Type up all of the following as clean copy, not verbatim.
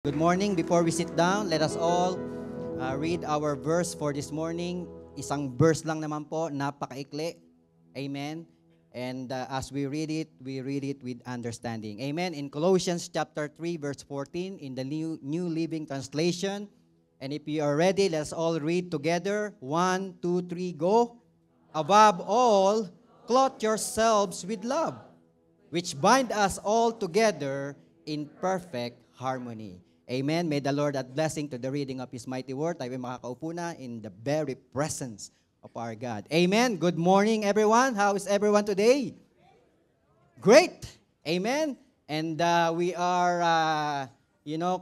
Good morning. Before we sit down, let us all read our verse for this morning. Isang verse lang naman po, napakaikli. Amen. And as we read it with understanding. Amen. In Colossians chapter 3, verse 14, in the New Living Translation. And if you are ready, let's all read together. 1, 2, 3, go. Above all, clothe yourselves with love, which bind us all together in perfect harmony. Amen. May the Lord add blessing to the reading of His mighty word. Tayo makakaupo na in the very presence of our God. Amen. Good morning, everyone. How is everyone today? Great. Amen. And we are,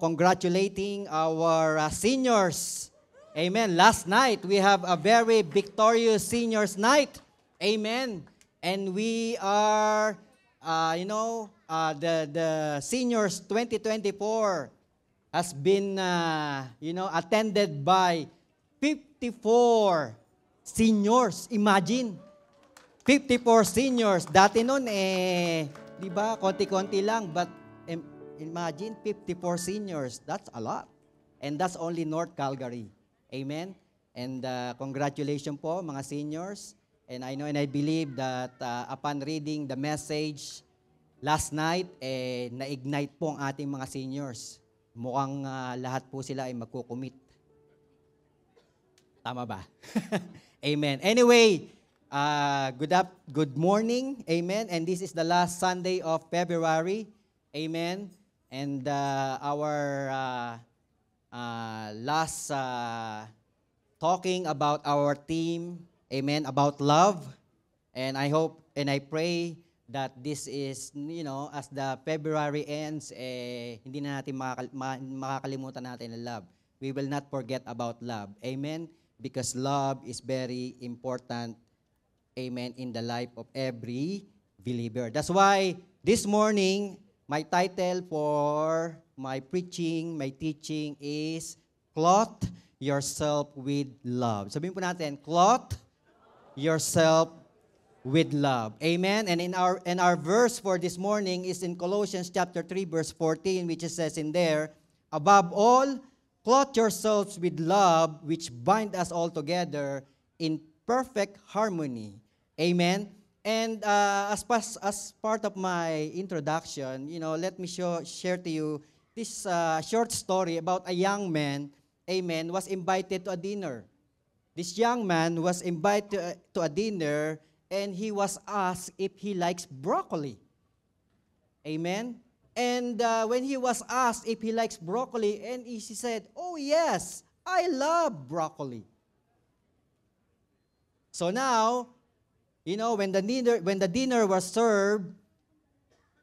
congratulating our seniors. Amen. Last night, we have a very victorious seniors night. Amen. And we are, the seniors 2024 has been, attended by 54 seniors. Imagine, 54 seniors. Dati noon, di ba, konti-konti lang. But imagine, 54 seniors. That's a lot. And that's only North Calgary. Amen? And congratulations po, mga seniors. And I know and I believe that upon reading the message last night, na-ignite po ang ating mga seniors. Mukhang lahat po sila ay magkukumit. Tama ba? Amen. Anyway, good morning. Amen. And this is the last Sunday of February. Amen. And our last talking about our theme, amen, about love. And I hope and I pray that this is, as the February ends, hindi na natin makakalimutan natin ang love. We will not forget about love. Amen? Because love is very important, amen, in the life of every believer. That's why this morning, my title for my preaching, my teaching is, Clothe Yourself with Love. Sabihin po natin, clothe yourself with love. Amen. And in our verse for this morning is in Colossians chapter 3 verse 14, which it says in there, above all, clothe yourselves with love, which bind us all together in perfect harmony. Amen. And as part of my introduction, let me share to you this short story about a young man, amen, was invited to a dinner. This young man was invited to a dinner, and he was asked if he likes broccoli. Amen? And when he was asked if he likes broccoli, and he said, oh yes, I love broccoli. So now, when the dinner was served,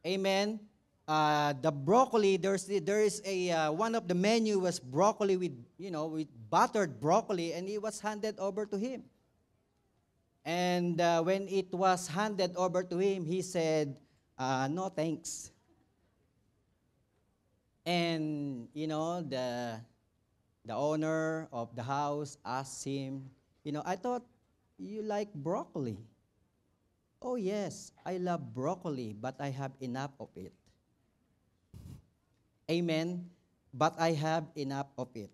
amen, the broccoli, there is a one of the menu was broccoli with buttered broccoli, and it was handed over to him. And when it was handed over to him, he said, no thanks. And, the owner of the house asked him, I thought you like broccoli. Oh, yes, I love broccoli, but I have enough of it. Amen. But I have enough of it.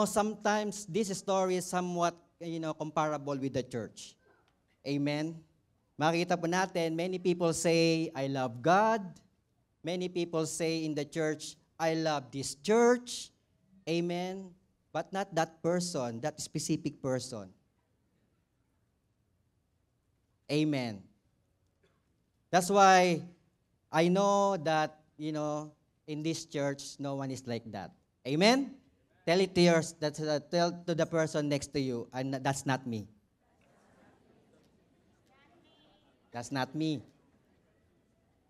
Sometimes this story is somewhat comparable with the church. Amen. Makita po natin, many people say, I love God. Many people say in the church, I love this church. Amen. But not that person, that specific person. Amen. That's why I know that, in this church, no one is like that. Amen? Tell it to tell to the person next to you, that's not me. That's not me.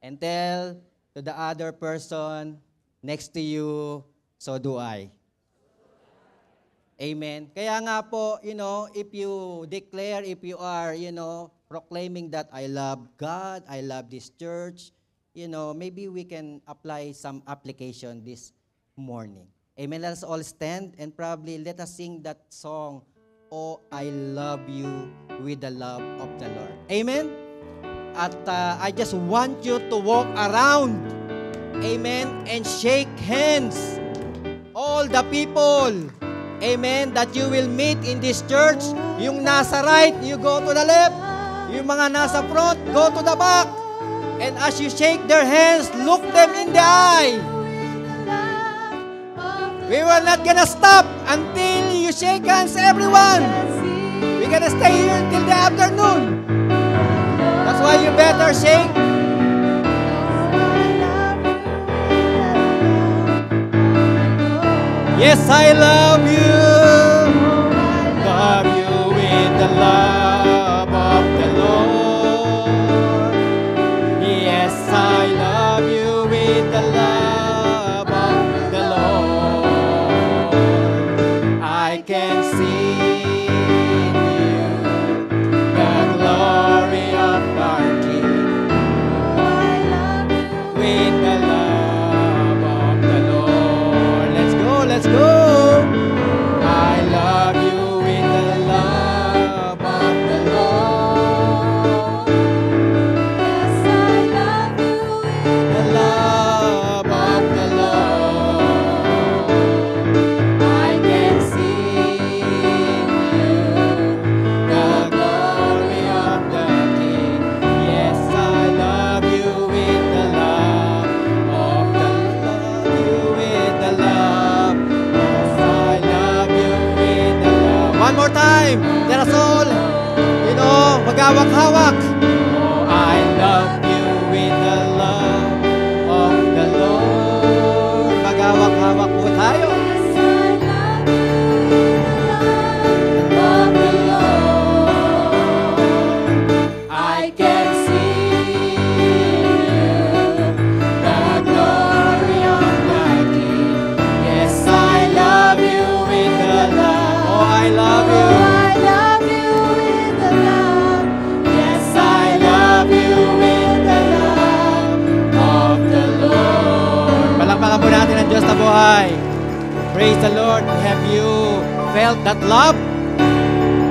And tell to the other person next to you, so do I. Amen. Kaya nga po, if you declare, if you are, proclaiming that I love God, I love this church, maybe we can apply some application this morning. Amen. Let us all stand and probably let us sing that song, Oh, I Love You with the Love of the Lord. Amen. At I just want you to walk around, amen, and shake hands all the people, amen, that you will meet in this church. Yung nasa right, you go to the left. Yung mga nasa front, go to the back. And as you shake their hands, look them in the eye. We will not gonna stop until you shake hands, everyone. We're gonna stay here until the afternoon. That's why you better shake. Yes, I love you. Love you with the love of the Lord. Yes, I love you with the love of the Lord. I can see in you the glory of our King. With the love of the Lord. Let's go. I love you with the love of the Lord. Yes, I love you with the love of the Lord. I can see in you the glory of the King. Yes, I love you with the love of the love you with the love. Yes, I love you with the love. One more time. Let us all, magawak-hawak. Oh, I love you with the love of the Lord. Magawak-hawak po tayo. Yes, I love you with the love of the Lord. I can see in you the glory of the King. Yes, I love you with the love. Oh, I love you. I love you with the love. Yes, I love you with the love of the Lord. Palakpakan po natin ang Diyos na buhay. Praise the Lord. Have you felt that love?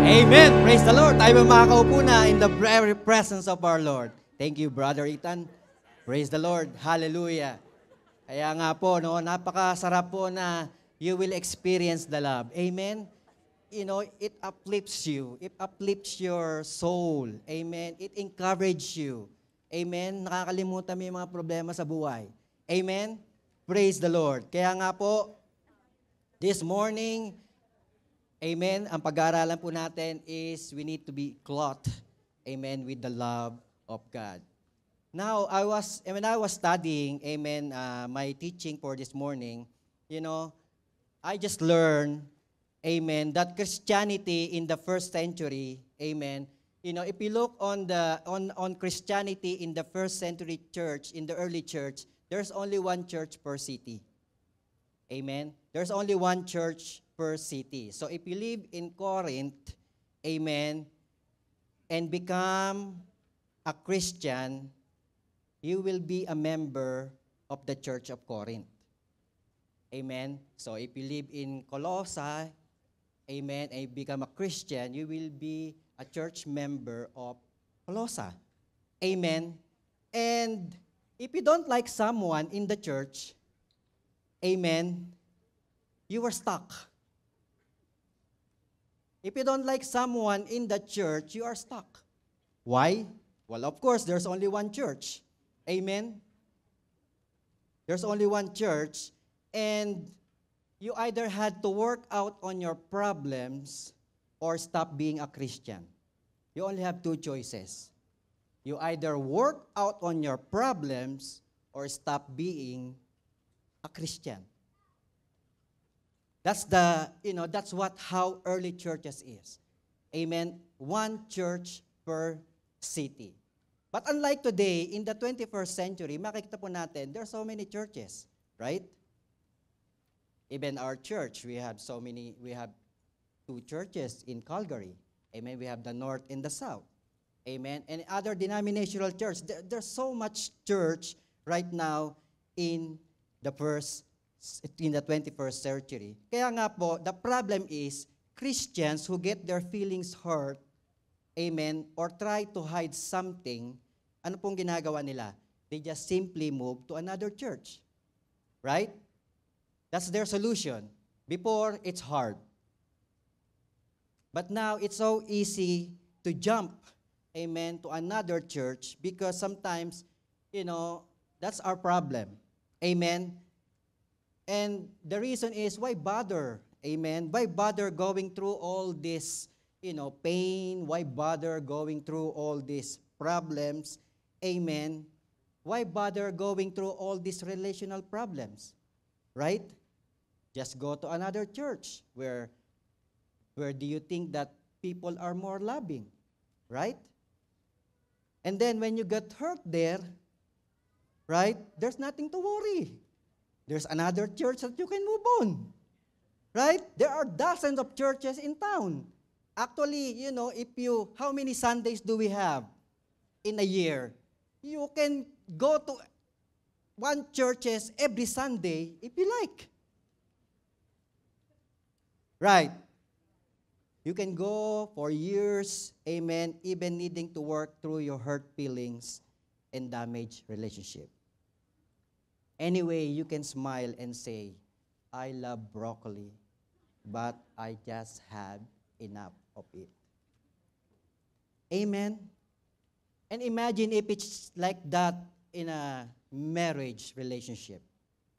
Amen. Praise the Lord. Tayo makakaupo na in the very presence of our Lord. Thank you, Brother Ethan. Praise the Lord. Hallelujah. Kaya nga po, napakasarap po na you will experience the love. Amen. It uplifts you. It uplifts your soul. Amen. It encourages you. Amen. Nakakalimutan mo yung mga problema sa buhay. Amen. Praise the Lord. Kaya nga po, this morning, amen, ang pag-aaralan po natin is we need to be clothed, amen, with the love of God. Now, when I was studying, amen, my teaching for this morning, I just learned, amen, that Christianity in the first century, amen, if you look on Christianity in the first century church, in the early church, there's only one church per city. Amen. There's only one church per city. So if you live in Corinth, amen, and become a Christian, you will be a member of the Church of Corinth. Amen. So if you live in Colossae, amen, and become a Christian, you will be a church member of Colossae. Amen. And if you don't like someone in the church, amen, you are stuck. If you don't like someone in the church, you are stuck. Why? Well, of course, there's only one church. Amen? There's only one church, and you either had to work out on your problems or stop being a Christian. You only have two choices. You either work out on your problems or stop being a Christian. That's how early churches is. Amen. One church per city. But unlike today, in the 21st century, makikita po natin, there are so many churches, right? Even our church, we have two churches in Calgary. Amen. We have the North and the South. Amen. And other denominational church. There's so much church right now in the 21st century. Kaya nga po, the problem is Christians who get their feelings hurt, amen, or try to hide something, ano pong ginagawa nila? They just simply move to another church. Right? That's their solution. Before, it's hard. But now, it's so easy to jump, amen, to another church because sometimes, that's our problem. Amen. And the reason is, why bother? Amen. Why bother going through all this, pain? Why bother going through all these problems? Amen. Why bother going through all these relational problems? Right? Just go to another church where do you think that people are more loving? Right? And then when you get hurt there, right, there's nothing to worry. There's another church that you can move on. Right? There are dozens of churches in town. Actually, how many Sundays do we have in a year? You can go to one churches every Sunday if you like. Right? You can go for years, amen, even needing to work through your hurt feelings and damaged relationship. Anyway, you can smile and say, I love broccoli, but I just have enough of it. Amen? And imagine if it's like that in a marriage relationship,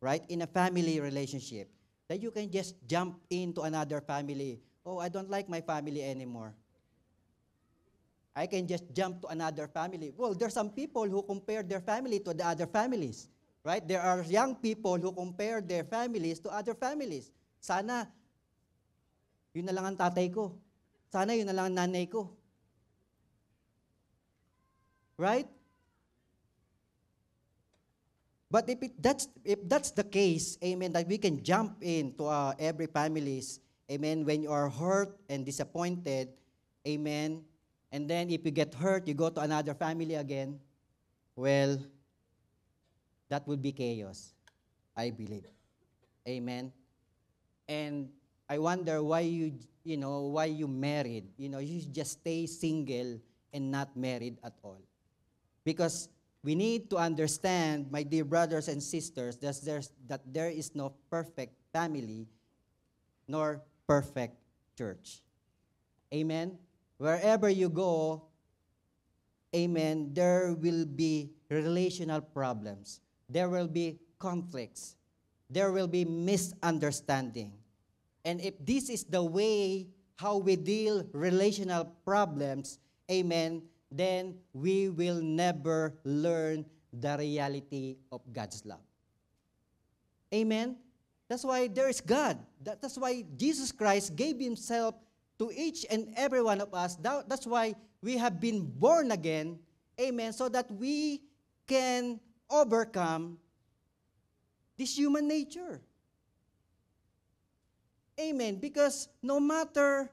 right? In a family relationship, that you can just jump into another family. Oh, I don't like my family anymore. I can just jump to another family. Well, there's some people who compare their family to the other families. Right? There are young people who compare their families to other families. Sana, yun na lang ang tatay ko. Sana yun na lang ang nanay ko. Right? But if that's the case, amen, that we can jump into every families, amen, when you are hurt and disappointed, amen, and then if you get hurt, you go to another family again, well, that would be chaos, I believe. Amen. And I wonder why why you married. You just stay single and not married at all. Because we need to understand, my dear brothers and sisters, that there is no perfect family nor perfect church. Amen. Wherever you go, amen, there will be relational problems. There will be conflicts. There will be misunderstanding. And if this is the way how we deal relational problems, amen, then we will never learn the reality of God's love. Amen? That's why there is God. That's why Jesus Christ gave himself to each and every one of us. That's why we have been born again, amen, so that we can overcome this human nature. Amen. Because no matter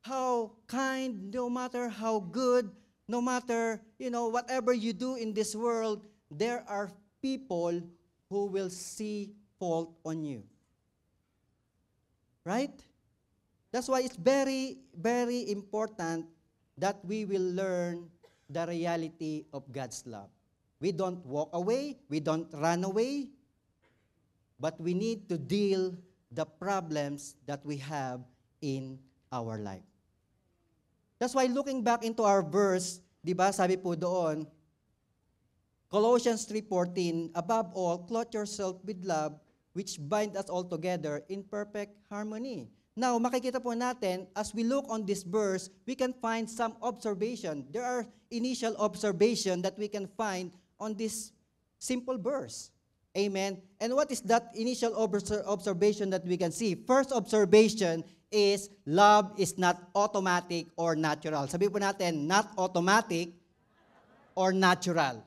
how kind, no matter how good, no matter, whatever you do in this world, there are people who will see fault on you. Right? That's why it's very, very important that we will learn the reality of God's love. We don't walk away, we don't run away, but we need to deal the problems that we have in our life. That's why looking back into our verse, di ba, sabi po doon, Colossians 3:14, above all, clothe yourself with love, which bind us all together in perfect harmony. Now, makikita po natin, as we look on this verse, we can find some observation. There are initial observation that we can find on this simple verse. Amen? And what is that initial observation that we can see? First observation is love is not automatic or natural. Sabi po natin, not automatic or natural.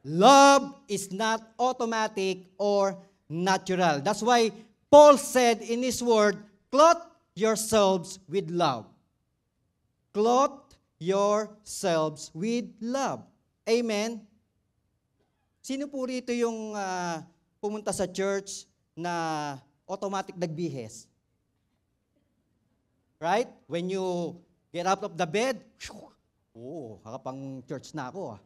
Love is not automatic or natural. That's why Paul said in his word, clothe yourselves with love. Clothe yourselves with love. Amen? Sino po rito yung pumunta sa church na automatic nagbihes? Right? When you get out of the bed, hakapang church na ako.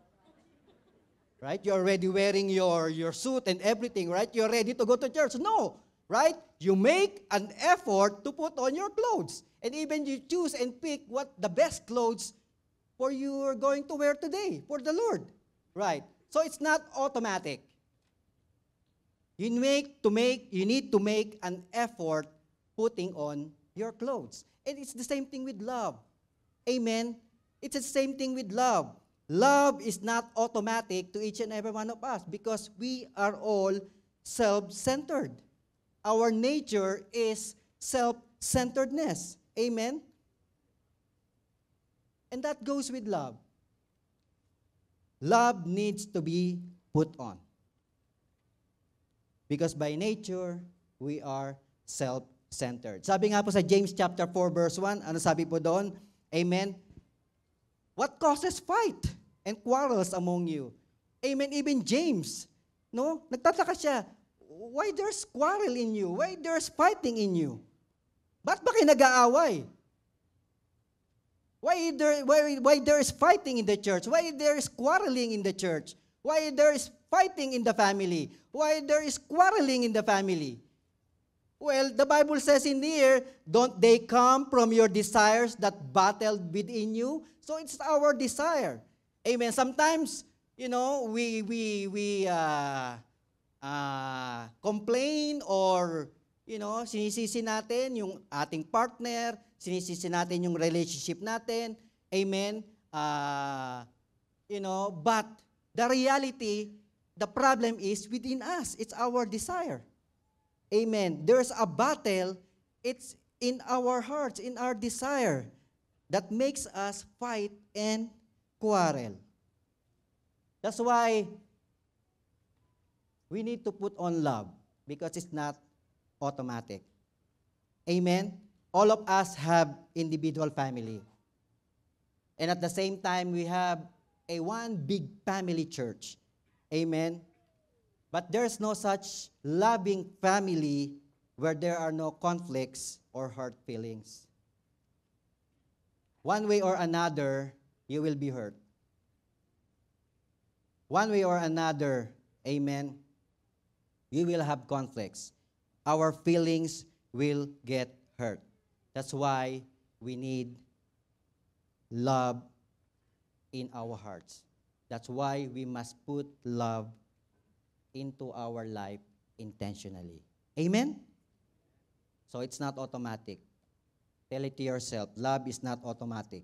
Right? You're already wearing your suit and everything, right? You're ready to go to church. No. right? You make an effort to put on your clothes. And even you choose and pick what the best clothes for you are going to wear today, for the Lord. Right? So it's not automatic. You need to make an effort putting on your clothes. And it's the same thing with love. Amen? It's the same thing with love. Love is not automatic to each and every one of us because we are all self-centered. Our nature is self-centeredness. Amen? And that goes with love. Love needs to be put on. Because by nature, we are self-centered. Sabi nga po sa James chapter 4 verse 1, ano sabi po doon? Amen? What causes fight and quarrels among you? Amen? Even James, no? Nagtataka siya, why there's quarrel in you? Why there's fighting in you? Ba't ba kayo nag-aaway? Why there is fighting in the church? Why there is quarreling in the church? Why there is fighting in the family? Why there is quarreling in the family? Well, the Bible says in here, don't they come from your desires that battle within you? So it's our desire. Amen. Sometimes, you know, we complain or, you know, sinisisi natin yung ating partner, sinisisi natin yung relationship natin. Amen. You know, but the reality, the problem is within us. It's our desire. Amen. There's a battle. It's in our hearts, in our desire that makes us fight and quarrel. That's why we need to put on love because it's not automatic. Amen. All of us have individual family. And at the same time, we have a one big family church. Amen. But there's no such loving family where there are no conflicts or hurt feelings. One way or another, you will be hurt. One way or another, amen, you will have conflicts. Our feelings will get hurt. That's why we need love in our hearts. That's why we must put love into our life intentionally. Amen? So it's not automatic. Tell it to yourself, love is not automatic.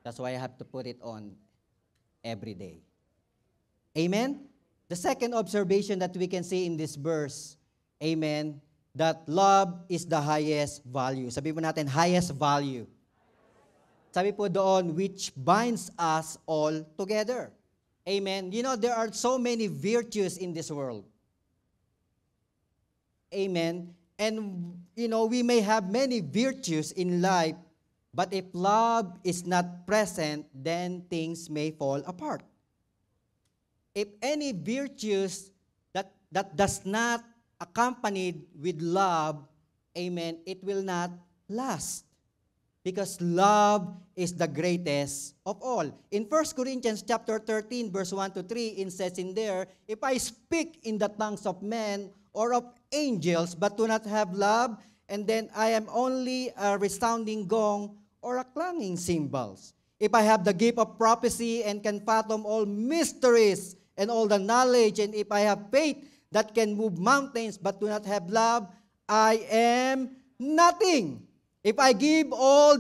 That's why I have to put it on every day. Amen? The second observation that we can see in this verse, amen, that love is the highest value. Sabi po natin, highest value. Sabi po doon, which binds us all together. Amen. You know, there are so many virtues in this world. Amen. And, you know, we may have many virtues in life, but if love is not present, then things may fall apart. If any virtues that does not accompanied with love, amen, it will not last. Because love is the greatest of all. In 1 Corinthians chapter 13, verse 1 to 3, it says in there, if I speak in the tongues of men or of angels, but do not have love, and then I am only a resounding gong or a clanging cymbals. If I have the gift of prophecy and can fathom all mysteries and all the knowledge, and if I have faith that can move mountains, but do not have love, I am nothing. If I give all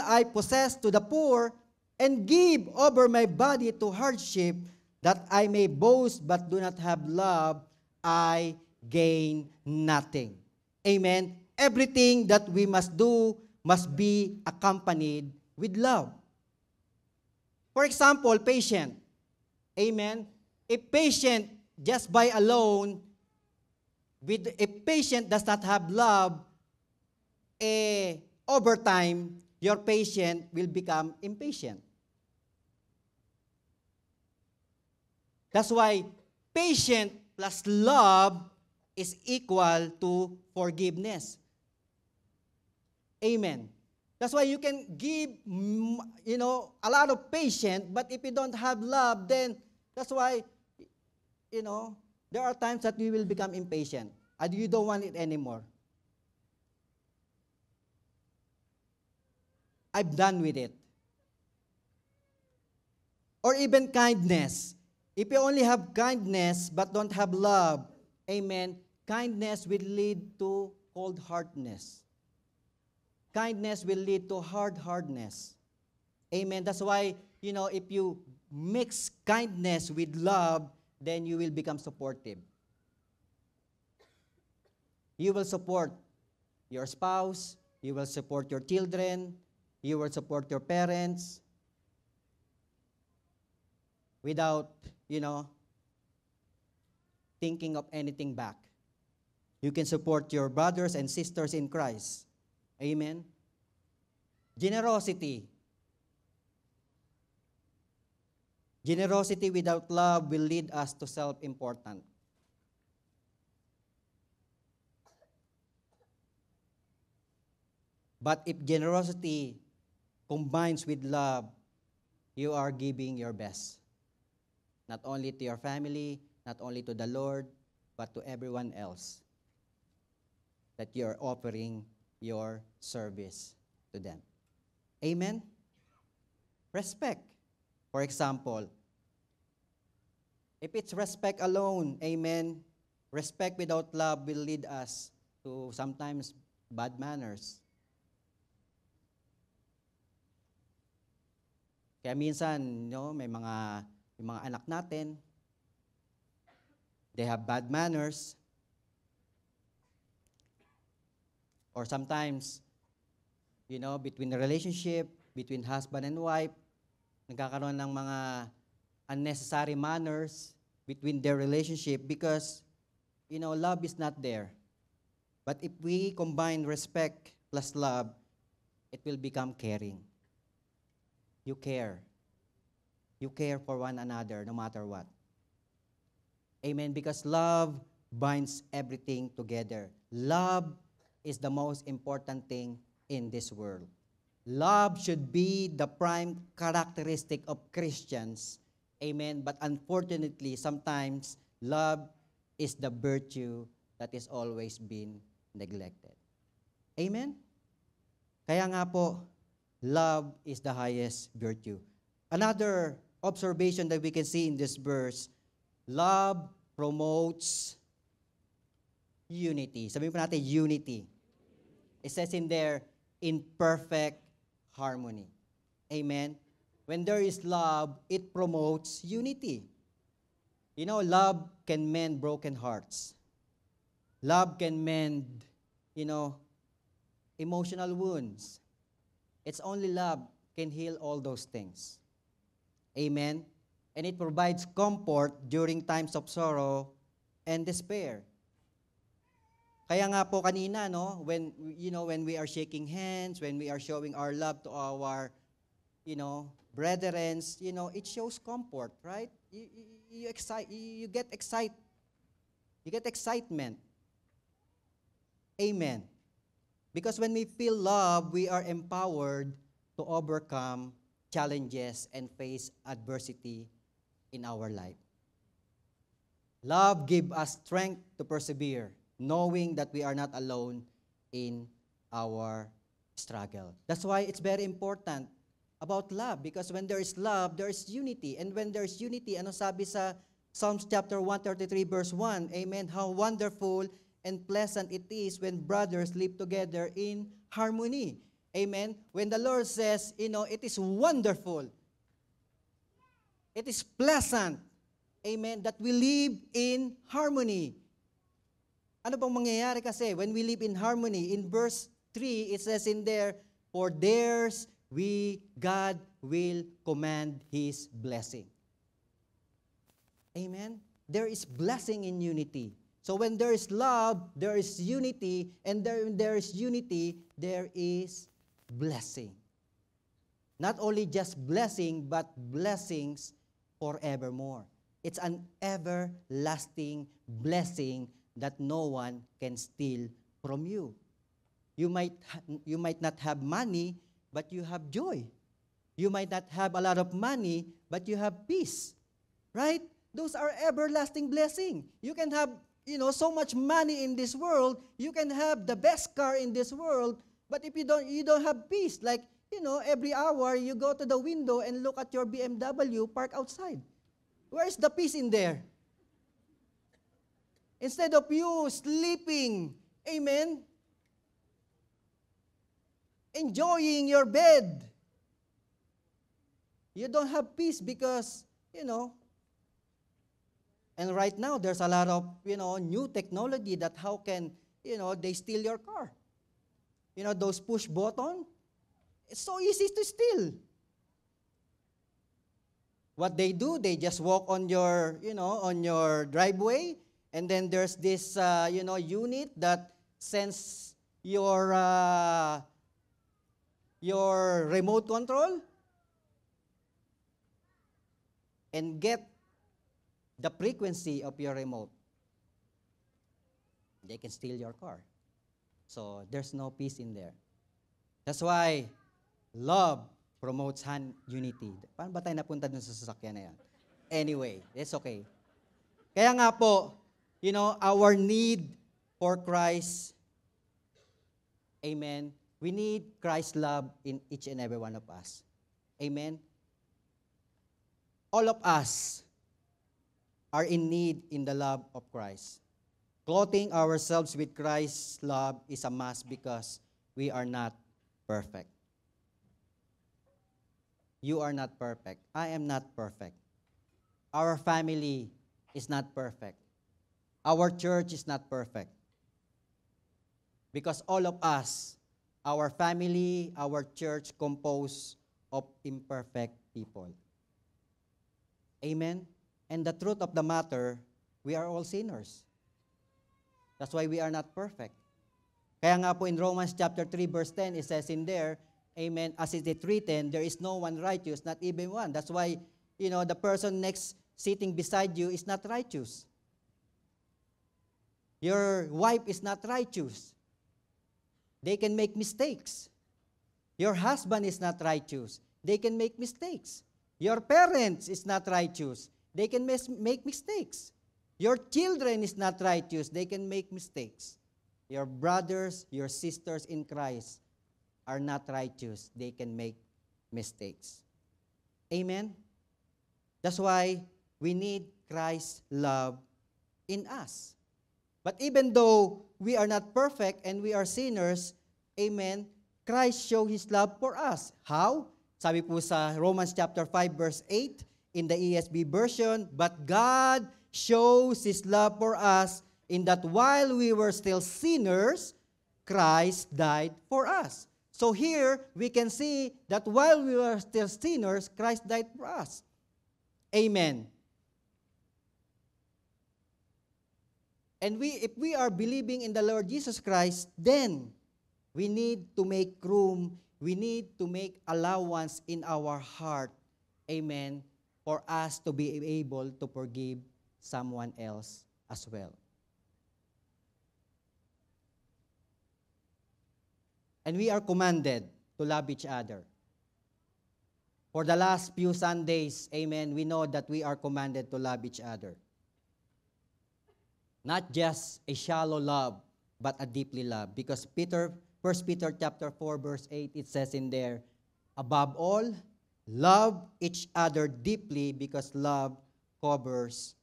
I possess to the poor, and give over my body to hardship, that I may boast but do not have love, I gain nothing. Amen. Everything that we must do must be accompanied with love. For example, patient. Amen. A patient just by alone, if patient does not have love, over time, your patient will become impatient. That's why patient plus love is equal to forgiveness. Amen. That's why you can give, you know, a lot of patience, but if you don't have love, then that's why, you know, There are times that you will become impatient and you don't want it anymore. I've done with it. Or even kindness. If you only have kindness but don't have love, amen, kindness will lead to cold-heartedness. Kindness will lead to hard-heartedness. Amen. That's why, if you mix kindness with love, then you will become supportive. You will support your spouse, you will support your children, you will support your parents without, thinking of anything back. You can support your brothers and sisters in Christ. Amen. Generosity. Generosity without love will lead us to self-importance. But if generosity combines with love, you are giving your best. Not only to your family, not only to the Lord, but to everyone else that you are offering your service to them. Amen? Respect. For example, if it's respect alone, amen, respect without love will lead us to sometimes bad manners. Kaya minsan, may mga anak natin, they have bad manners. Or sometimes, between the relationship, between husband and wife, nagkakaroon ng mga unnecessary manners between their relationship because, love is not there. But if we combine respect plus love, it will become caring. You care. You care for one another no matter what. Amen. Because love binds everything together. Love is the most important thing in this world. Love should be the prime characteristic of Christians. Amen. But unfortunately, sometimes love is the virtue that is always been neglected. Amen? Kaya nga po, love is the highest virtue. Another observation that we can see in this verse, love promotes unity. Sabihin po natin, unity. It says in there, in perfect harmony. Amen? When there is love, it promotes unity. Love can mend broken hearts. Love can mend, emotional wounds. It's only love can heal all those things. Amen? And it provides comfort during times of sorrow and despair. Kaya nga po kanina, when we are shaking hands, when we are showing our love to our, brethren, it shows comfort, right? You get excited. You get excitement. Amen. Because when we feel love, we are empowered to overcome challenges and face adversity in our life. Love gives us strength to persevere, knowing that we are not alone in our struggle. That's why it's very important about love, because when there is love, there is unity. And when there is unity, ano sabi sa Psalms chapter 133 verse 1, amen, how wonderful and pleasant it is when brothers live together in harmony. Amen. When the Lord says, it is wonderful, it is pleasant, amen, that we live in harmony. Ano bang mangyayari kasi when we live in harmony? In verse 3, it says in there, for theirs God will command His blessing. Amen? There is blessing in unity. So when there is love, there is unity, and there is unity, there is blessing. Not only just blessing, but blessings forevermore. It's an everlasting blessing that no one can steal from you. You might not have money, but you have joy. You might not have a lot of money, but you have peace. Right? those are everlasting blessing. You can have, so much money in this world. You can have the best car in this world. But if you don't have peace, like, every hour you go to the window and look at your BMW parked outside. Where is the peace in there? Instead of you sleeping, amen, enjoying your bed, you don't have peace because, and right now there's a lot of, new technology that how can, they steal your car. Those push button, it's so easy to steal. What they do, they just walk on your, on your driveway, and then there's this, unit that sends your remote control and get the frequency of your remote. They can steal your car. So there's no peace in there. That's why love promotes unity. Paano ba tayo napunta dun sa sasakyan na yan? Anyway, it's okay. Kaya nga po, our need for Christ, amen, we need Christ's love in each and every one of us. Amen? All of us are in need in the love of Christ. Clothing ourselves with Christ's love is a must because we are not perfect. You are not perfect. I am not perfect. Our family is not perfect. Our church is not perfect. Because all of us, our family, our church, composed of imperfect people. Amen? And the truth of the matter, we are all sinners. That's why we are not perfect. Kaya nga po in Romans chapter 3 verse 10, it says in there, amen, as it is written, there is no one righteous, not even one. That's why, the person next sitting beside you is not righteous. Your wife is not righteous. They can make mistakes. Your husband is not righteous. They can make mistakes. Your parents is not righteous. They can make mistakes. Your children is not righteous. They can make mistakes. Your brothers, your sisters in Christ are not righteous. They can make mistakes. Amen? That's why we need Christ's love in us. But even though we are not perfect and we are sinners, amen, Christ showed His love for us. How? Sabi po sa Romans chapter 5 verse 8 in the ESV version, but God shows His love for us in that while we were still sinners, Christ died for us. So here, we can see that while we were still sinners, Christ died for us. Amen. And if we are believing in the Lord Jesus Christ, then we need to make room, we need to make allowance in our heart, amen, for us to be able to forgive someone else as well. And we are commanded to love each other. For the last few Sundays, amen, we know that we are commanded to love each other. Not just a shallow love, but a deeply love. Because 1 Peter chapter 4, verse 8, it says in there, above all, love each other deeply because love covers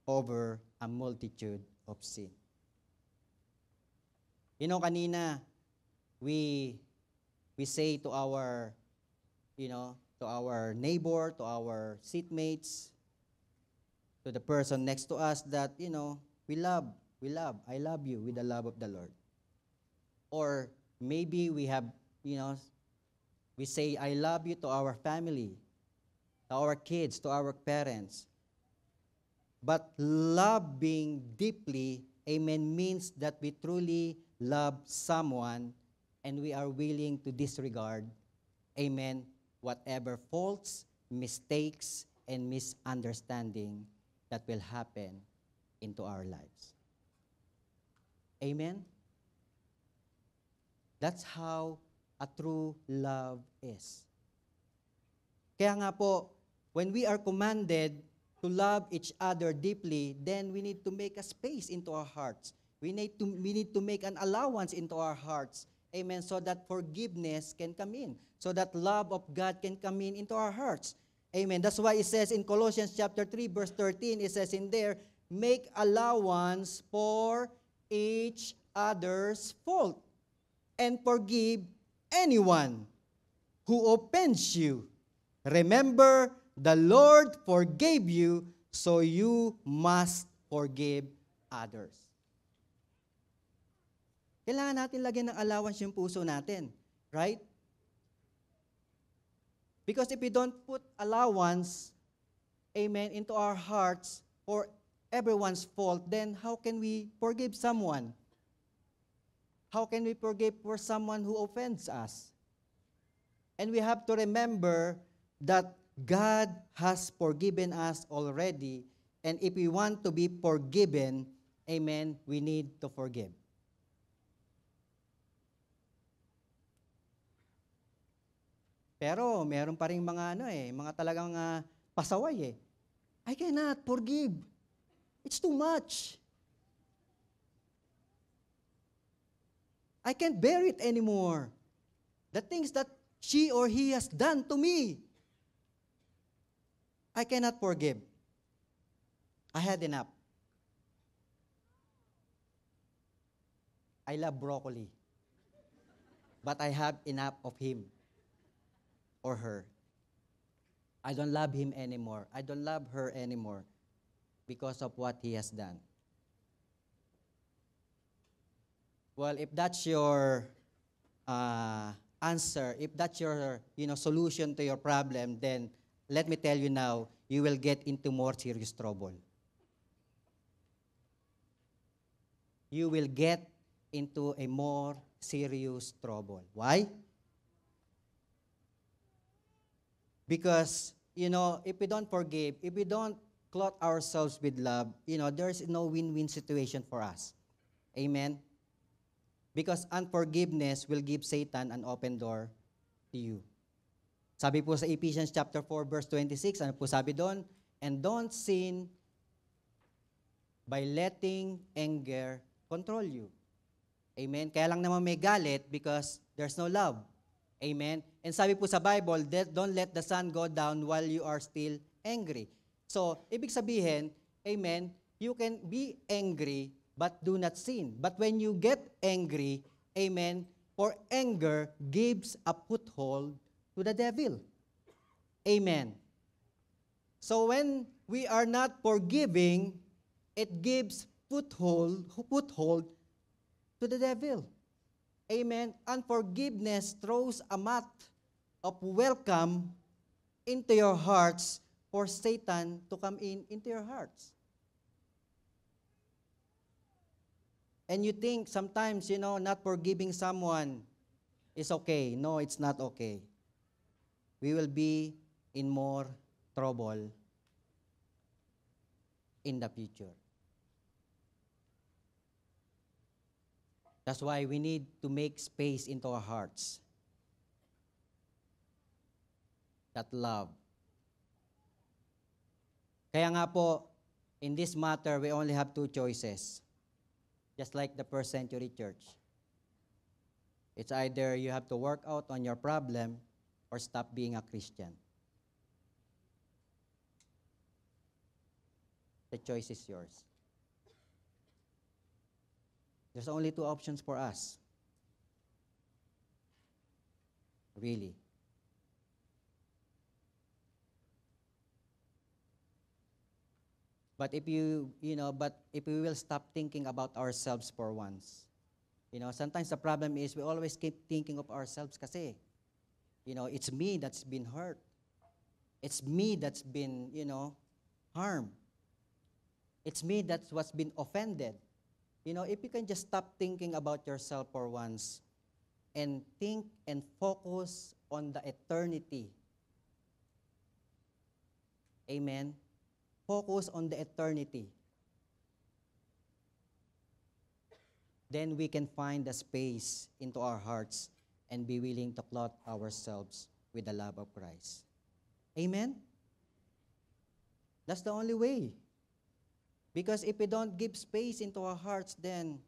over a multitude of sin. Kanina, we say to our, to our neighbor, to our seatmates, to the person next to us that, we love, I love you with the love of the Lord. Or maybe we have, we say, I love you to our family, to our kids, to our parents. But loving deeply, amen, means that we truly love someone and we are willing to disregard, amen, whatever faults, mistakes, and misunderstanding that will happen into our lives. Amen? That's how a true love is. Kaya nga po, when we are commanded to love each other deeply, then we need to make a space into our hearts. We need to make an allowance into our hearts. Amen. So that forgiveness can come in. So that love of God can come in into our hearts. Amen. That's why it says in Colossians chapter 3, verse 13, it says in there, make allowance for each other's fault and forgive anyone who offends you. Remember, the Lord forgave you, so you must forgive others. Kailangan natin lagyan ng allowance yung puso natin. Right? Because if we don't put allowance, amen, into our hearts for everyone's fault, then how can we forgive someone? How can we forgive for someone who offends us? And we have to remember that God has forgiven us already, and if we want to be forgiven, amen, we need to forgive. Pero meron pa ring mga mga talagang pasaway I cannot forgive. It's too much. I can't bear it anymore. The things that she or he has done to me, I cannot forgive. I had enough. I love broccoli, but I have enough of him or her. I don't love him anymore. I don't love her anymore because of what he has done. Well, if that's your answer, if that's your solution to your problem, then let me tell you now, you will get into more serious trouble. You will get into a more serious trouble. Why? Because, if we don't forgive, if we don't clothe ourselves with love, there's no win-win situation for us. Amen? Because unforgiveness will give Satan an open door to you. Sabi po sa Ephesians chapter 4, verse 26, ano po sabi doon? And don't sin by letting anger control you. Amen? Kaya lang naman may galit because there's no love. Amen? And sabi po sa Bible, don't let the sun go down while you are still angry. So, ibig sabihin, amen, you can be angry but do not sin. But when you get angry, amen, for anger gives a foothold to the devil. Amen. So when we are not forgiving, it gives foothold to the devil. Amen. Unforgiveness throws a mat of welcome into your hearts for Satan to come into your hearts. And you think sometimes, not forgiving someone is okay. No, it's not okay. We will be in more trouble in the future. That's why we need to make space into our hearts. That love. Kaya nga po, in this matter, we only have two choices. Just like the first century church. It's either you have to work out on your problem or stop being a Christian. The choice is yours. There's only two options for us. Really. But if if we will stop thinking about ourselves for once. Sometimes the problem is we always keep thinking of ourselves kasi, it's me that's been hurt. It's me that's been, harmed. It's me that's what's been offended. If you can just stop thinking about yourself for once and think and focus on the eternity. Amen? Focus on the eternity. Then we can find the space into our hearts and be willing to clothe ourselves with the love of Christ. Amen? That's the only way. Because if we don't give space into our hearts, then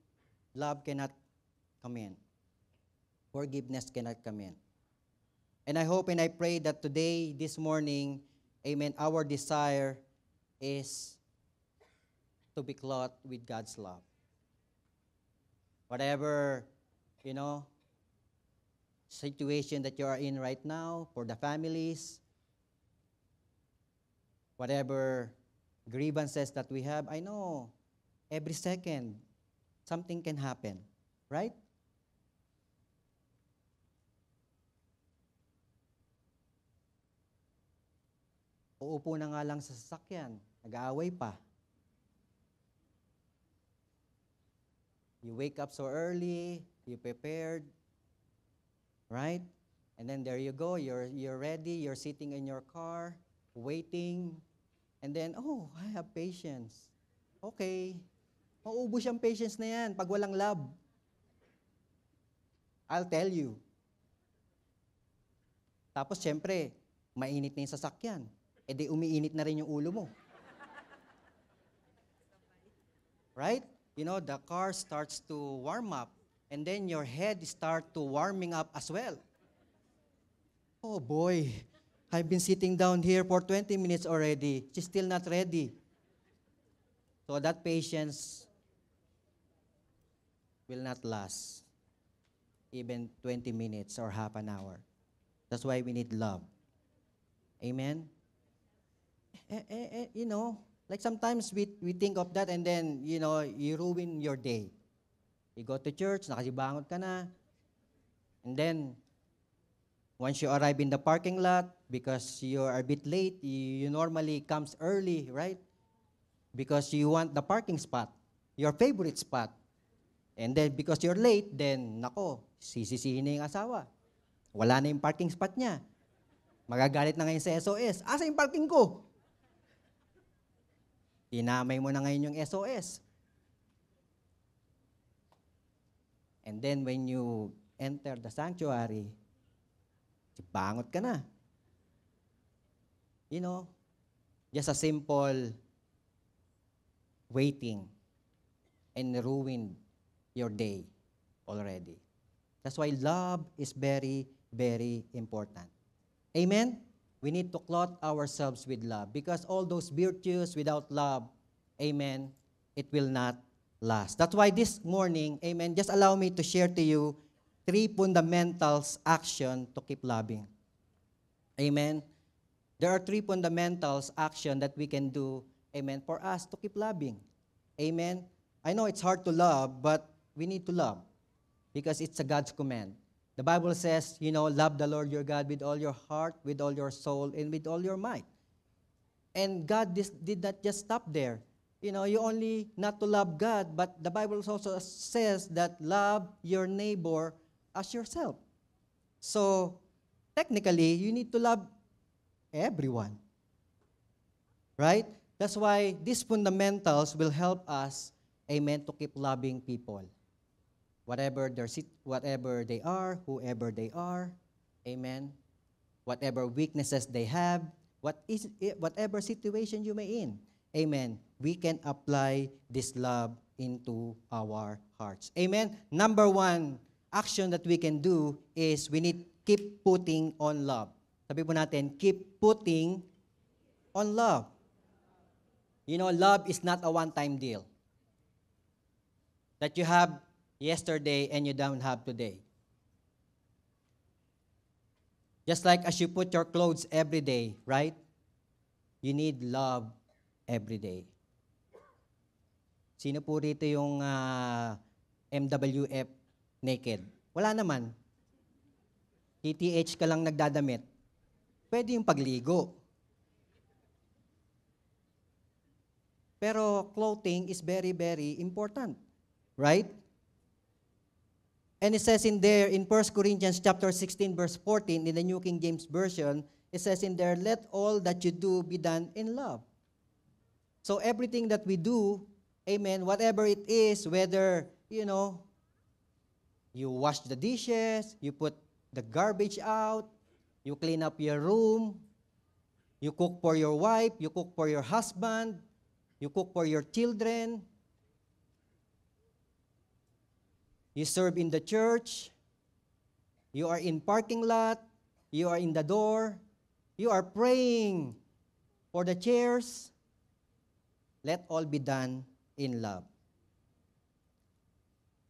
love cannot come in. Forgiveness cannot come in. And I hope and I pray that today, this morning, amen, our desire is to be clothed with God's love. Whatever, situation that you are in right now, for the families, whatever grievances that we have, I know every second something can happen, right? Uupo na nga lang sa sasakyan, nag-aaway pa. You wake up so early, you prepared, right? And then there you go, you're ready, you're sitting in your car, waiting, and then, oh, I have patience. Okay, mauubos yung patience na yan pag walang love. I'll tell you. Tapos, syempre, mainit na yung sasakyan. E di umiinit na rin yung ulo mo. Right? The car starts to warm up, and then your head start to warming up as well. Oh boy, I've been sitting down here for 20 minutes already. She's still not ready. So that patience will not last even 20 minutes or half an hour. That's why we need love. Amen? Like sometimes we think of that and then, you ruin your day. You go to church, nakasibangot ka na. And then, once you arrive in the parking lot, because you are a bit late, you normally comes early, right? Because you want the parking spot, your favorite spot. And then, because you're late, then, sisisihin na yung asawa. Wala na yung parking spot niya. Magagalit na ngayon sa SOS. Asa yung parking ko? Tinamay mo na ngayon yung SOS. And then when you enter the sanctuary, bangot ka na. Just a simple waiting and ruined your day already. That's why love is very, very important. Amen? We need to clothe ourselves with love because all those virtues without love, amen, it will not last. That's why this morning, amen, just allow me to share to you 3 fundamentals action to keep loving. Amen? There are 3 fundamentals action that we can do, amen, for us to keep loving. Amen? I know it's hard to love, but we need to love because it's a God's command. The Bible says, love the Lord your God with all your heart, with all your soul, and with all your might. And God did not just stop there. You only not to love God, but the Bible also says that love your neighbor as yourself. So, technically, you need to love everyone. Right? That's why these fundamentals will help us, amen, to keep loving people. Whatever they are, whoever they are, amen. Whatever weaknesses they have, whatever situation you may in, amen. We can apply this love into our hearts. Amen. Number 1 action that we can do is we need keep putting on love. Sabi po natin, keep putting on love. Love is not a one-time deal. That you have yesterday and you don't have today. Just like as you put your clothes every day, right? You need love every day. Sino po rito yung MWF naked? Wala naman. TTH ka lang nagdadamit. Pwede yung pagligo. Pero clothing is very, very important. Right? And it says in there, in 1 Corinthians chapter 16, verse 14, in the New King James Version, it says in there, let all that you do be done in love. So everything that we do, amen, whatever it is, whether, you wash the dishes, you put the garbage out, you clean up your room, You cook for your wife, you cook for your husband, you cook for your children, you serve in the church, you are in parking lot, you are in the door, you are praying for the chairs. Let all be done in love.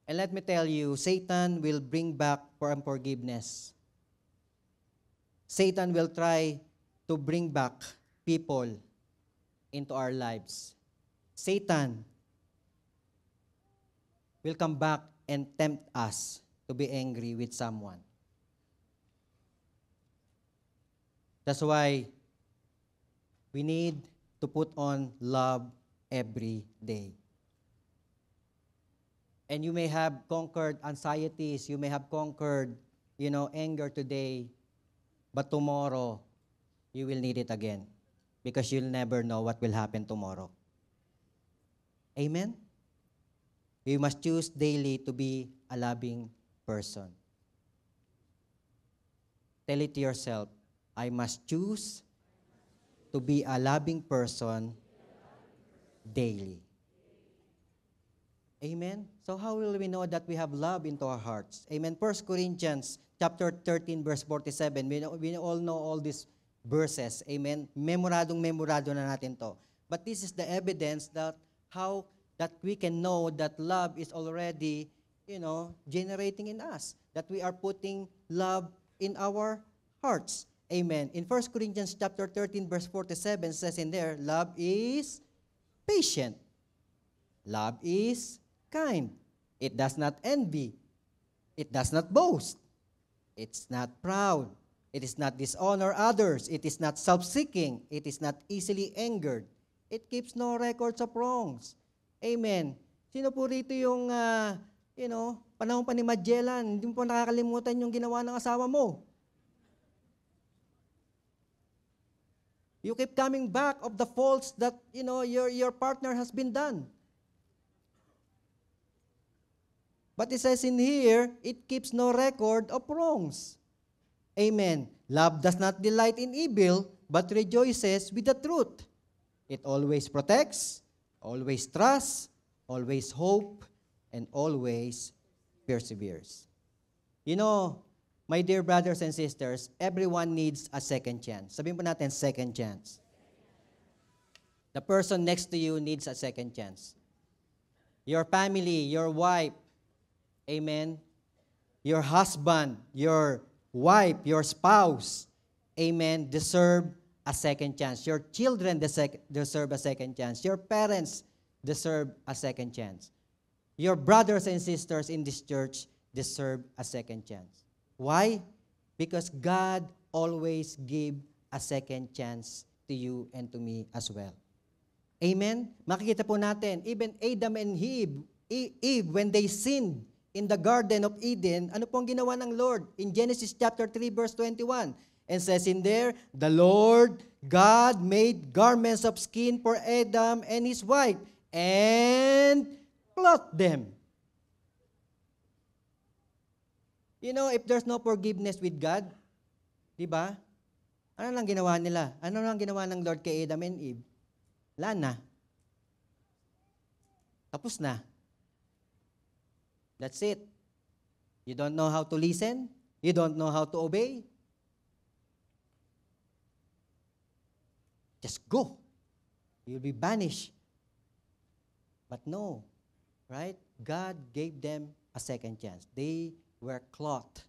And let me tell you, Satan will bring back unforgiveness. Satan will try to bring back people into our lives. Satan will come back and tempt us to be angry with someone. That's why we need to put on love every day. And you may have conquered anxieties, you may have conquered, anger today, but tomorrow, you will need it again because you'll never know what will happen tomorrow. Amen? You must choose daily to be a loving person. Tell it to yourself, I must choose to be a loving person daily. Amen? So how will we know that we have love into our hearts? Amen? 1 Corinthians chapter 13, verse 47. We all know all these verses. Amen? Memorado na natin to. But this is the evidence that how that we can know that love is already, generating in us. That we are putting love in our hearts. Amen. In 1 Corinthians chapter 13, verse 47 says in there, love is patient. Love is kind. It does not envy. It does not boast. It's not proud. It is not dishonor others. It is not self-seeking. It is not easily angered. It keeps no records of wrongs. Amen. Sino po rito yung, panahon pa ni Magellan, hindi mo po nakakalimutan yung ginawa ng asawa mo? You keep coming back of the faults that, your partner has been done. But it says in here, it keeps no record of wrongs. Amen. Love does not delight in evil, but rejoices with the truth. It always protects, always trusts, always hope, and always perseveres. My dear brothers and sisters, everyone needs a second chance. Sabihin po natin, second chance. The person next to you needs a second chance. Your family, your wife, amen, your husband, your wife, your spouse, amen, deserve a second chance. Your children deserve a second chance. Your parents deserve a second chance. Your brothers and sisters in this church deserve a second chance. Why? Because God always gives a second chance to you and to me as well. Amen? Makikita po natin, even Adam and Eve, when they sinned in the Garden of Eden, ano pong ginawa ng Lord? In Genesis chapter 3, verse 21, and says in there, the Lord God made garments of skin for Adam and his wife, and clothed them. If there's no forgiveness with God, di ba? Ano lang ginawa nila? Ano lang ginawa ng Lord kay Adam and Eve? Wala na. Tapos na. That's it. You don't know how to listen? You don't know how to obey? Just go. You'll be banished. But no, right? God gave them a second chance. They were clothed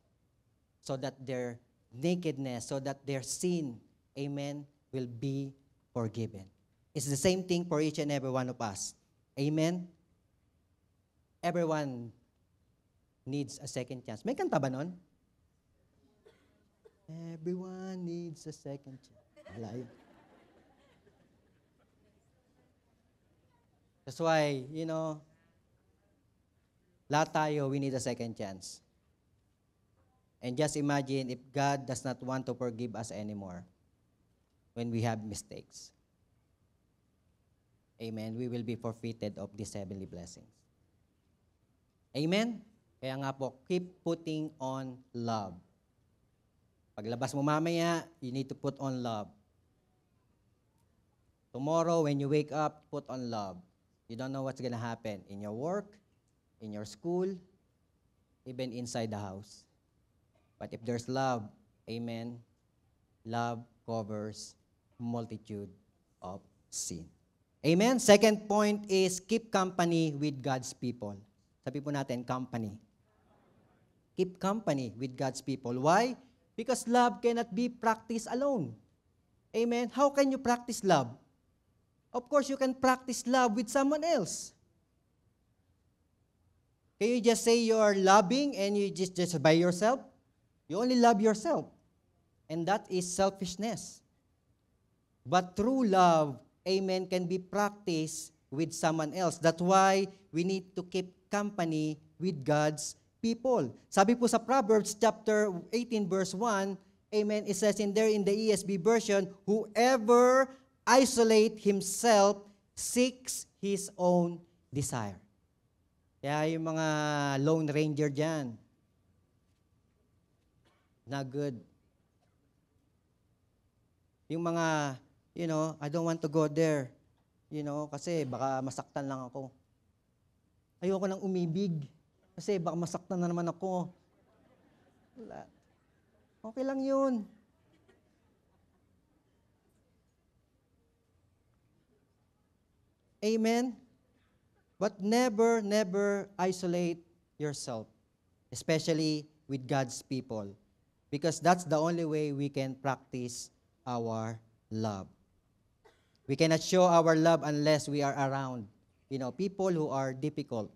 so that their nakedness, so that their sin, amen, will be forgiven. It's the same thing for each and every one of us. Amen? Everyone needs a second chance. May kanta ba nun? Everyone needs a second chance. Alive. That's why, lahat tayo, we need a second chance. And just imagine if God does not want to forgive us anymore when we have mistakes. Amen. We will be forfeited of these heavenly blessings. Amen? Kaya nga po, keep putting on love. Paglabas mo mamaya, you need to put on love. Tomorrow, when you wake up, put on love. You don't know what's going to happen in your work, in your school, even inside the house. But if there's love, amen, love covers multitude of sin. Amen? Second point is keep company with God's people. Sabi po natin, company. Keep company with God's people. Why? Because love cannot be practiced alone. Amen? How can you practice love? Of course, you can practice love with someone else. Can you just say you are loving and you just by yourself? You only love yourself. And that is selfishness. But true love, amen, can be practiced with someone else. That's why we need to keep company with God's people. Sabi po sa Proverbs chapter 18 verse 1, amen, it says in there in the ESV version, whoever isolate himself seeks his own desire. Kaya yung mga lone ranger dyan, not good. Yung mga, I don't want to go there, kasi baka masaktan lang ako. Ayoko nang umibig, kasi baka masaktan na naman ako. Wala. Okay lang yun. Amen? But never isolate yourself, especially with God's people, because that's the only way we can practice our love. We cannot show our love unless we are around, people who are difficult.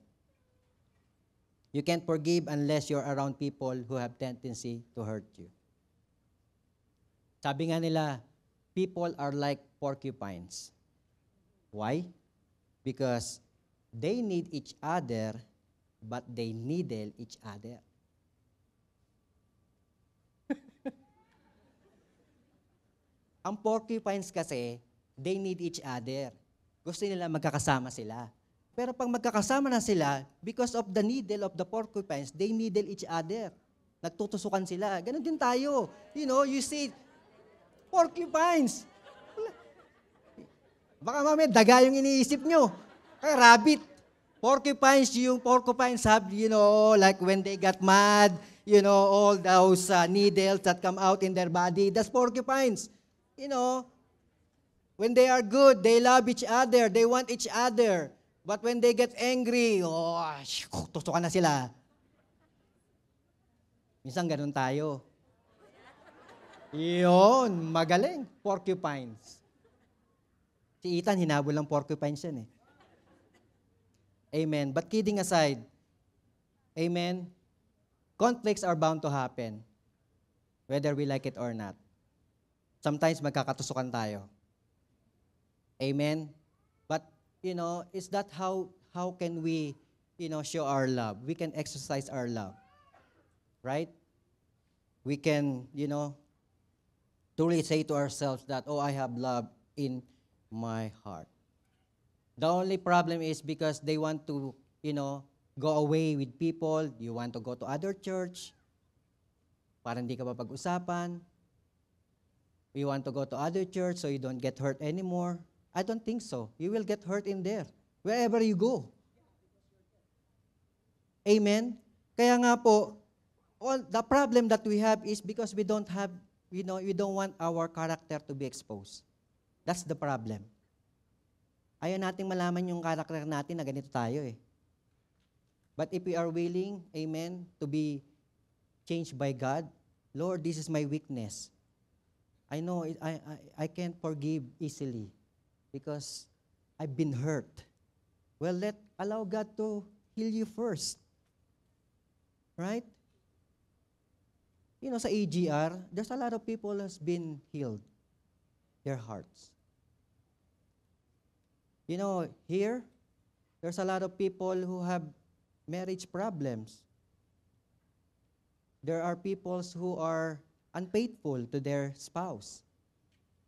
You can't forgive unless you're around people who have tendency to hurt you. Sabi nga nila, people are like porcupines. Why? Because they need each other, but they needle each other. Ang porcupines kasi, they need each other. Gusto nila magkakasama sila. Pero pag magkakasama na sila, because of the needle of the porcupines, they needle each other. Nagtutusukan sila. Ganon din tayo. You see, porcupines. Baka mamaya daga yung iniisip nyo. Kaya rabbit. Porcupines have, like when they got mad, all those needles that come out in their body, that's porcupines. When they are good, they love each other, they want each other. But when they get angry, tusukan na sila. Minsan ganun tayo. Yun, magaling, porcupines. Si Ethan, hinabol ng porcupines yan eh. Amen. But kidding aside, amen, conflicts are bound to happen, whether we like it or not. Sometimes magkakatusukan tayo. Amen. But, is that how can we, show our love? We can exercise our love. Right? We can, truly say to ourselves that, I have love in my heart. The only problem is because they want to, go away with people. You want to go to other church. Para hindi ka mapag-usapan. You want to go to other church so you don't get hurt anymore. I don't think so. You will get hurt in there, wherever you go. Amen? Kaya nga po, the problem that we have is because we don't have, we don't want our character to be exposed. That's the problem. Ayaw nating malaman yung character natin na ganito tayo eh. But if we are willing, amen, to be changed by God, Lord, this is my weakness. I know I can't forgive easily because I've been hurt. Well, allow God to heal you first. Right? Sa AGR, there's a lot of people who's been healed. Their hearts. Here, there's a lot of people who have marriage problems. There are people who are unfaithful to their spouse.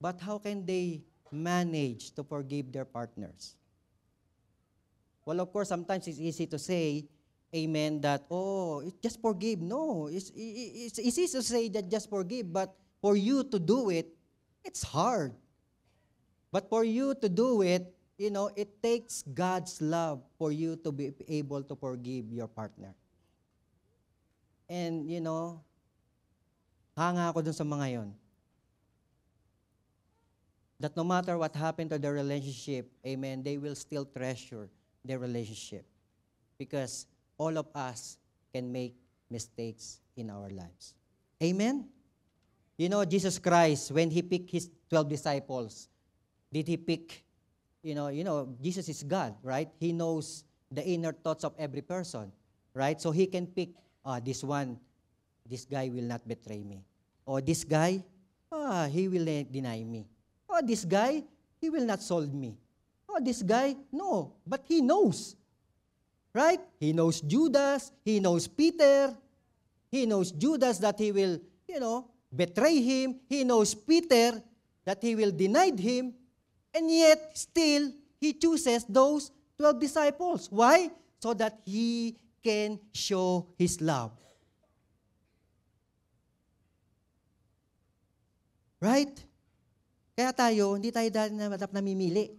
But how can they manage to forgive their partners? Well, of course, sometimes it's easy to say, amen, that, just forgive. No, it's easy to say that just forgive, but for you to do it, it's hard. But for you to do it, it takes God's love for you to be able to forgive your partner. And, hanga ako dun sa mga yon. That no matter what happened to their relationship, amen, they will still treasure their relationship. Because all of us can make mistakes in our lives. Amen? Jesus Christ, when He picked His 12 disciples, did He pick, Jesus is God, right? He knows the inner thoughts of every person, right? So He can pick, this guy will not betray me. Or this guy, he will not deny me. Oh, this guy, he will not sold me. Oh, this guy, no. But He knows. Right? He knows Judas. He knows Peter. He knows Judas that he will, betray him. He knows Peter that he will deny him. And yet, still, He chooses those 12 disciples. Why? So that He can show His love. Right? Kaya tayo, hindi tayo dahil dapat namimili.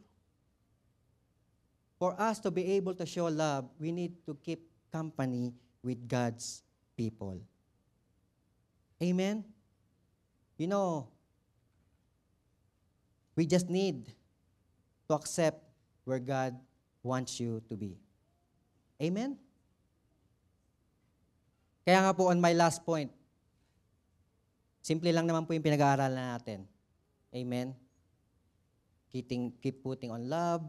For us to be able to show love, we need to keep company with God's people. Amen? We just need to accept where God wants you to be. Amen? Kaya nga po on my last point, simple lang naman po yung pinag-aaralan natin. Amen? Keep putting on love,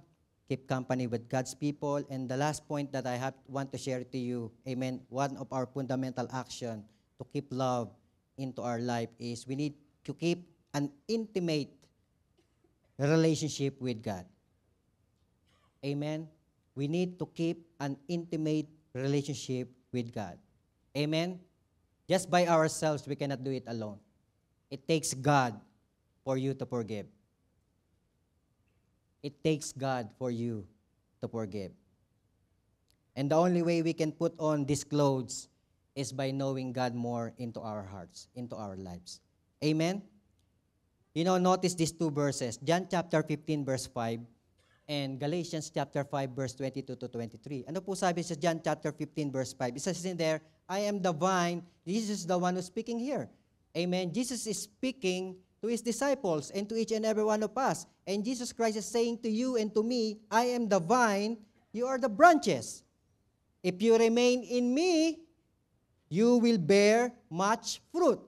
keep company with God's people, and the last point that I want to share to you, amen, one of our fundamental action to keep love into our life is we need to keep an intimate relationship with God. Amen? We need to keep an intimate relationship with God. Amen? Just by ourselves, we cannot do it alone. It takes God for you to forgive. It takes God for you to forgive. And the only way we can put on these clothes is by knowing God more into our hearts, into our lives. Amen? Notice these two verses. John chapter 15, verse 5, and Galatians chapter 5, verse 22 to 23. Ano po sabi sa John chapter 15, verse 5? It says in there, I am the vine. Jesus is the one who's speaking here. Amen? Jesus is speaking to His disciples and to each and every one of us. And Jesus Christ is saying to you and to me, I am the vine, you are the branches. If you remain in me, you will bear much fruit.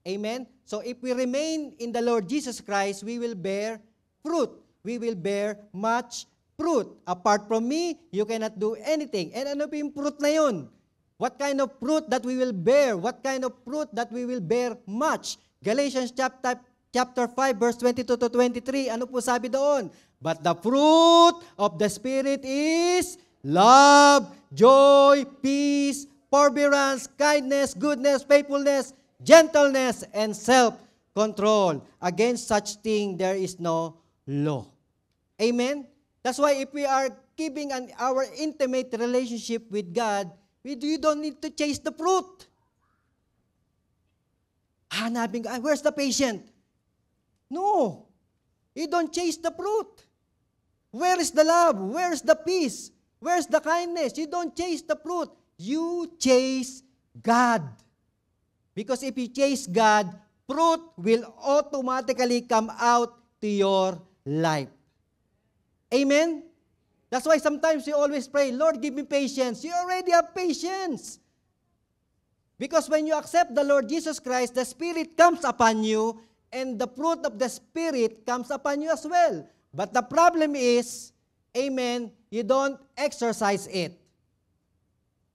Amen? So if we remain in the Lord Jesus Christ, we will bear fruit. We will bear much fruit. Apart from me, you cannot do anything. And ano po yung fruit na yun? What kind of fruit that we will bear? What kind of fruit that we will bear much? Galatians chapter 5, verse 22 to 23, ano po sabi doon? But the fruit of the Spirit is love, joy, peace, forbearance, kindness, goodness, faithfulness, gentleness, and self-control. Against such thing there is no law. Amen? That's why if we are keeping our intimate relationship with God, you don't need to chase the fruit. Hanapin ka, where's the patient? No. You don't chase the fruit. Where is the love? Where's the peace? Where's the kindness? You don't chase the fruit. You chase God. Because if you chase God, fruit will automatically come out to your life. Amen? That's why sometimes you always pray, Lord, give me patience. You already have patience. Because when you accept the Lord Jesus Christ, the Spirit comes upon you, and the fruit of the Spirit comes upon you as well. But the problem is, amen, you don't exercise it.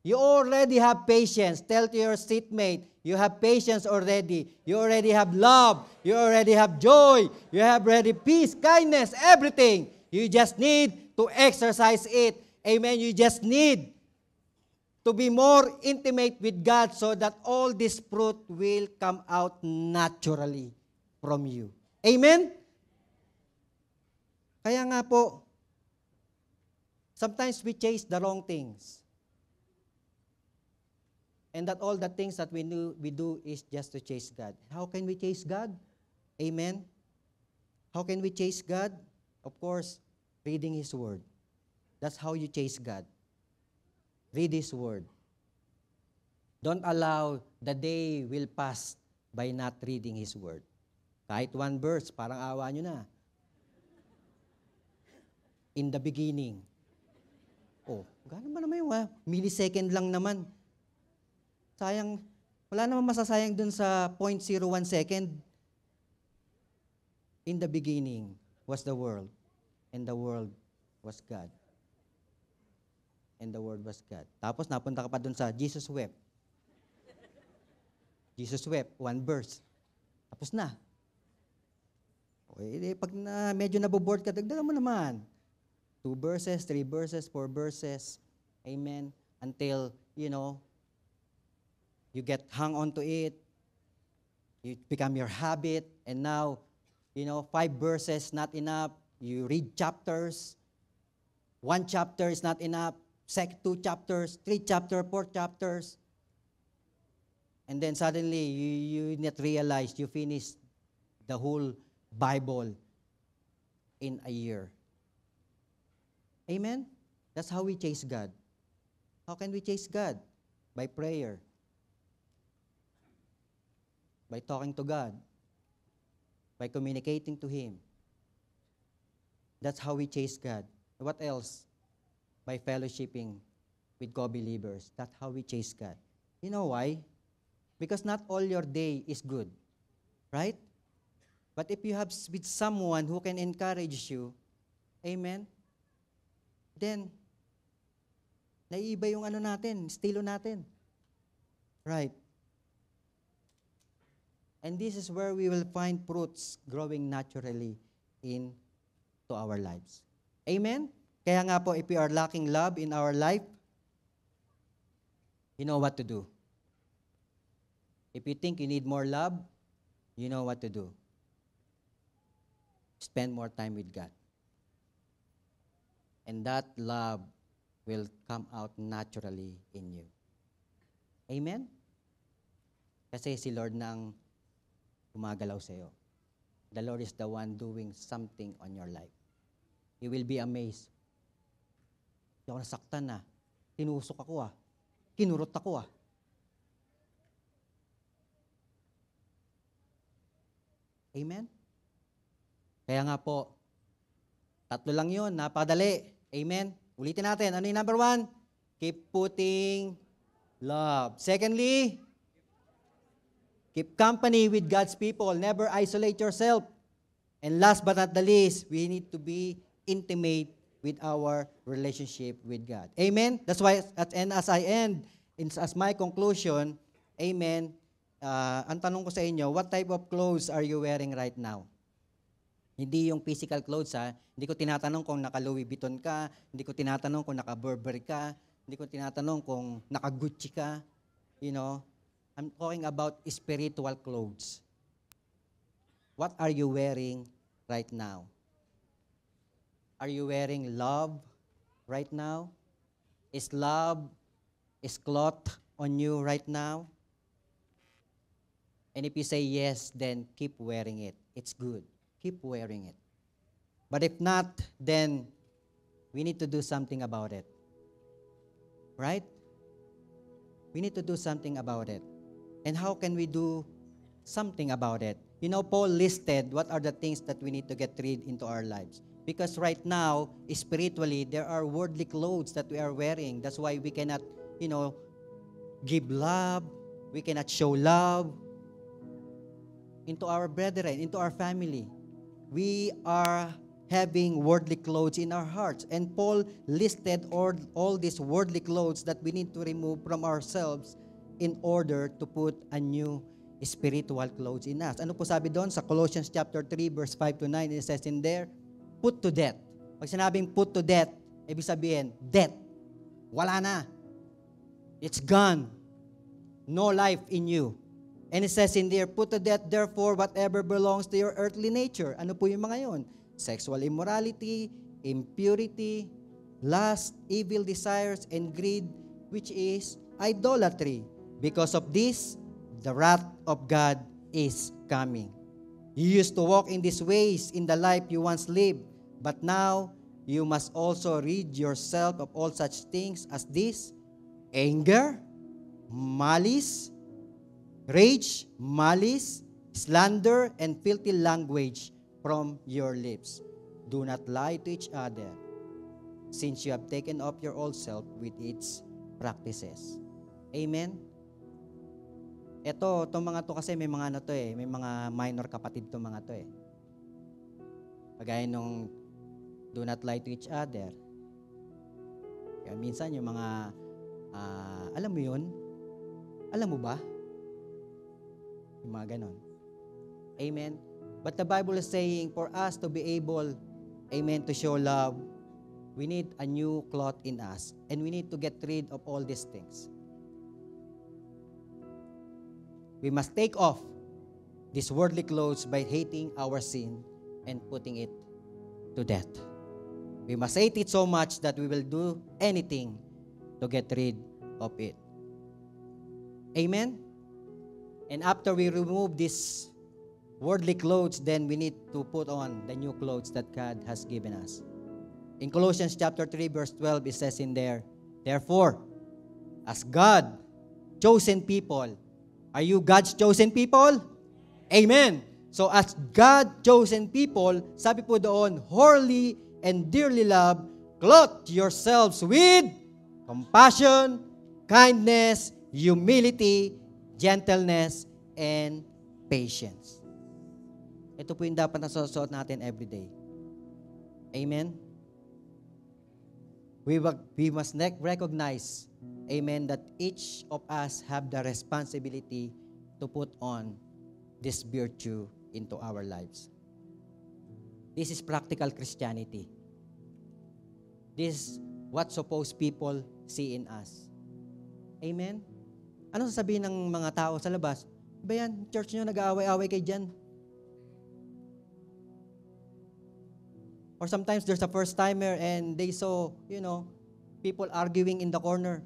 You already have patience. Tell to your seatmate, you have patience already. You already have love. You already have joy. You have already peace, kindness, everything. You just need to exercise it. Amen. You just need to be more intimate with God so that all this fruit will come out naturally from you. Amen? Kaya nga po, sometimes we chase the wrong things. And that all the things that we do is just to chase God. How can we chase God? Amen? How can we chase God? Of course, reading His Word. That's how you chase God. Read His Word. Don't allow the day will pass by not reading His Word. Kahit one verse, parang awa nyo na. In the beginning. Oh, gano'n ba naman yung millisecond lang naman. Sayang, wala naman masasayang dun sa 0.01 second. In the beginning was the world, and the world was God. And the Word was God. Tapos napunta ka pa dun sa Jesus wept. Jesus wept, one verse. Tapos na. Okay, pag medyo naboboard ka, dagdagan mo naman. 2 verses, 3 verses, 4 verses. Amen. Until, you get hung on to it. It become your habit. And now, 5 verses not enough. You read chapters. 1 chapter is not enough. 2 chapters, 3 chapters, 4 chapters. And then suddenly, you not realize you finished the whole Bible in a year. Amen? That's how we chase God. How can we chase God? By prayer. By talking to God. By communicating to Him. That's how we chase God. What else? By fellowshipping with co-believers. That's how we chase God. You know why? Because not all your day is good. Right? But if you have with someone who can encourage you, amen, then, naiiba yung natin, estilo natin. Right? And this is where we will find fruits growing naturally into our lives. Amen? Kaya nga po, if we are lacking love in our life, you know what to do. If you think you need more love, you know what to do. Spend more time with God. And that love will come out naturally in you. Amen? Kasi si Lord nang gumagalaw sa iyo. The Lord is the one doing something on your life. You will be amazed. Hindi ako nasaktan na. Tinusok ako Kinurot ako Amen? Kaya nga po, 3 lang yun, napadali. Amen? Ulitin natin. Ano yung number 1? Keep putting love. Secondly, keep company with God's people. Never isolate yourself. And last but not the least, we need to be intimate with our relationship with God. Amen? That's why, and as I end, as my conclusion, amen, ang tanong ko sa inyo, what type of clothes are you wearing right now? Hindi yung physical clothes Hindi ko tinatanong kung naka Louis Vuitton ka, hindi ko tinatanong kung naka Burberry ka, hindi ko tinatanong kung naka Gucci ka. I'm talking about spiritual clothes. What are you wearing right now? Are you wearing love right now? Is love, is cloth on you right now? And if you say yes, then keep wearing it. It's good. Keep wearing it. But if not, then we need to do something about it. Right? We need to do something about it. And how can we do something about it? Paul listed what are the things that we need to get rid into our lives. Because right now, spiritually, there are worldly clothes that we are wearing. That's why we cannot, give love. We cannot show love into our brethren, into our family. We are having worldly clothes in our hearts. And Paul listed all these worldly clothes that we need to remove from ourselves in order to put a new spiritual clothes in us. Ano po sabi doon? Sa Colossians chapter 3, verse 5 to 9, it says in there, put to death. Pag sinabing put to death, ibig sabihin, death. Wala na. It's gone. No life in you. And it says in there, put to death, therefore, whatever belongs to your earthly nature. Ano po yung mga yun? Sexual immorality, impurity, lust, evil desires, and greed, which is idolatry. Because of this, the wrath of God is coming. You used to walk in these ways in the life you once lived, But now, you must also rid yourself of all such things as this: anger, malice, rage, malice, slander, and filthy language from your lips. Do not lie to each other, since you have taken up your old self with its practices. Amen? Itong mga to kasi may mga may mga minor kapatid to mga to eh. Kagaya nung do not lie to each other. Kaya minsan yung mga, alam mo yun? Alam mo ba? Yung mga ganon. Amen? But the Bible is saying, for us to be able, amen, to show love, we need a new cloth in us. And we need to get rid of all these things. We must take off these worldly clothes by hating our sin and putting it to death. We must hate it so much that we will do anything to get rid of it. Amen? And after we remove these worldly clothes, then we need to put on the new clothes that God has given us. In Colossians chapter 3, verse 12, it says in there, therefore, as God chosen people, are you God's chosen people? Amen. So as God chosen people, sabi po doon, holy and dearly loved, clothe yourselves with compassion, kindness, humility, gentleness, and patience. Ito po yung dapat nasusuot natin every day. Amen? We must recognize, amen, that each of us have the responsibility to put on this virtue into our lives. This is practical Christianity. This is what supposed people see in us. Amen? Ano sasabihin ng mga tao sa labas? Ba yan, church nyo, nag-aaway-aaway kayo dyan. Or sometimes there's a first-timer and they saw, people arguing in the corner.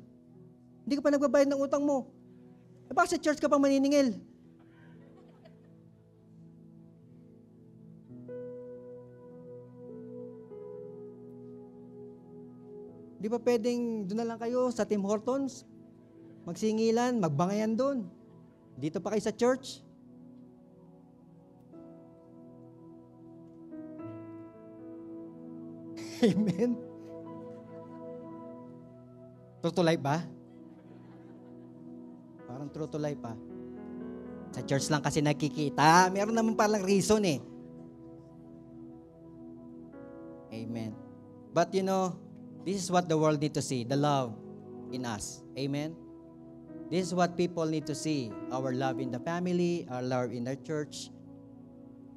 Hindi ka pa nagbabayad ng utang mo. Bakit sa church ka pang maniningil? Di ba pwedeng doon na lang kayo sa Tim Hortons? Magsingilan, magbangayan doon. Dito pa kayo sa church? Amen? True to life ba? Parang true to life pa. Sa church lang kasi nakikita. Meron naman palang reason eh. Amen. But this is what the world need to see, the love in us. Amen? This is what people need to see, our love in the family, our love in the church.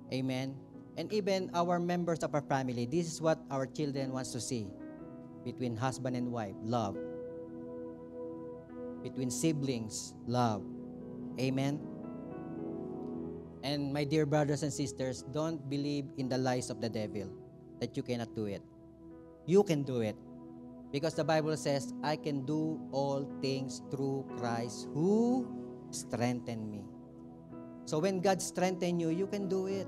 Amen? And even our members of our family, this is what our children wants to see. Between husband and wife, love. Between siblings, love. Amen? And my dear brothers and sisters, don't believe in the lies of the devil that you cannot do it. You can do it. Because the Bible says, I can do all things through Christ who strengthened me. So when God strengthens you, you can do it.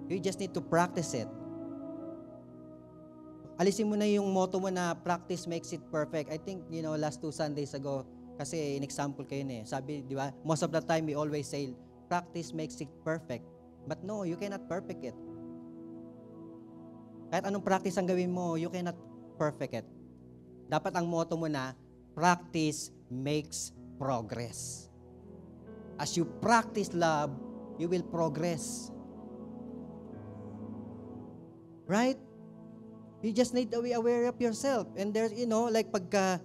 You just need to practice it. Alisin mo na yung motto mo na practice makes it perfect. I think, last 2 Sundays ago, kasi in-example kayo na eh. Sabi, di ba, most of the time we always say, practice makes it perfect. But no, you cannot perfect it. Kahit anong practice ang gawin mo, you cannot perfect it. Dapat ang motto mo na, practice makes progress. As you practice love, you will progress. Right? You just need to be aware of yourself. And there's, like pagka,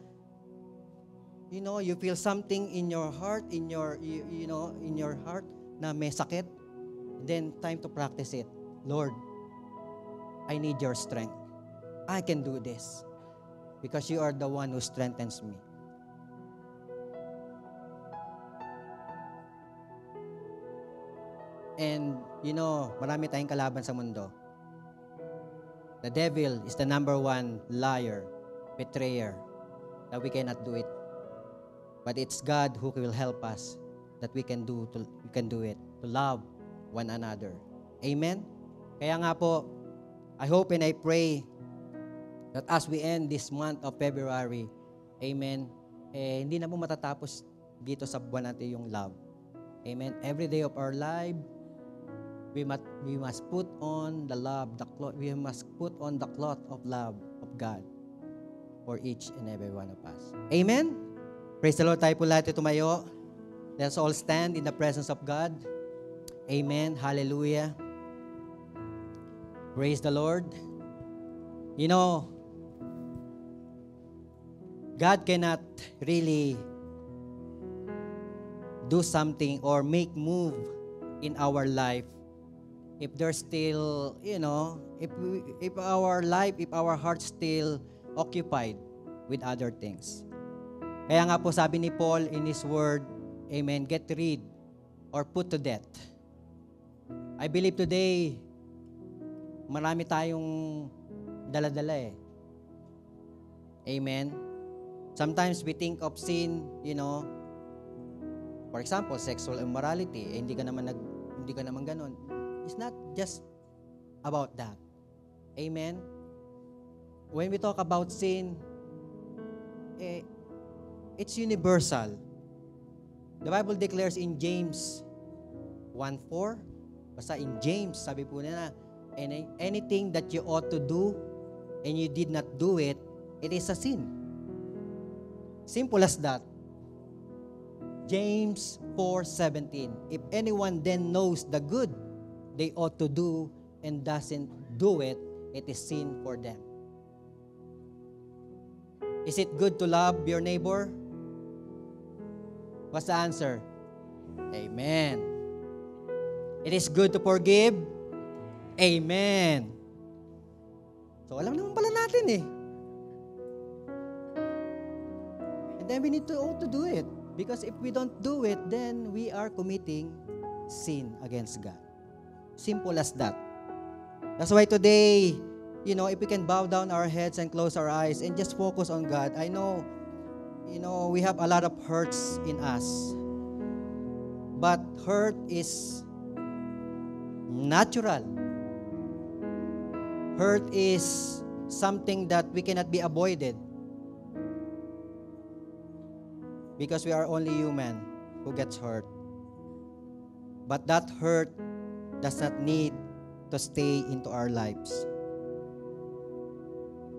you feel something in your heart, in your heart na may sakit, then time to practice it. Lord, I need your strength. I can do this because you are the one who strengthens me. And, marami tayong kalaban sa mundo. The devil is the number 1 liar, betrayer, that we cannot do it. But it's God who will help us that we can do it, to love one another. Amen? Kaya nga po, I hope and I pray that as we end this month of February, amen, hindi na po matatapos dito sa buwan natin yung love. Amen. Every day of our life, we must put on the love, we must put on the cloth of love of God for each and every one of us. Amen? Praise the Lord. Tayo po lahat tumayo. Let's all stand in the presence of God. Amen. Hallelujah. Praise the Lord. You know, God cannot really do something or make move in our life if there's still, if our life, if our heart still occupied with other things. Kaya nga po sabi ni Paul in his word, amen, get rid or put to death. I believe today, marami tayong dala-dala eh. Amen. Sometimes we think of sin, for example, sexual immorality, hindi ka naman ganun. It's not just about that. Amen. When we talk about sin, it's universal. The Bible declares in James 1:4, basta in James, sabi po nila, anything that you ought to do and you did not do it, it is a sin. Simple as that. James 4:17. If anyone then knows the good they ought to do and doesn't do it, it is sin for them. Is it good to love your neighbor? What's the answer? Amen. It is good to forgive? Amen. So alam naman pala natin eh. And then we need to all to do it. Because if we don't do it, then we are committing sin against God. Simple as that. That's why today, if we can bow down our heads and close our eyes and just focus on God. I know, we have a lot of hurts in us. But hurt is natural. Hurt is something that we cannot be avoided. Because we are only human who gets hurt. But that hurt does not need to stay into our lives.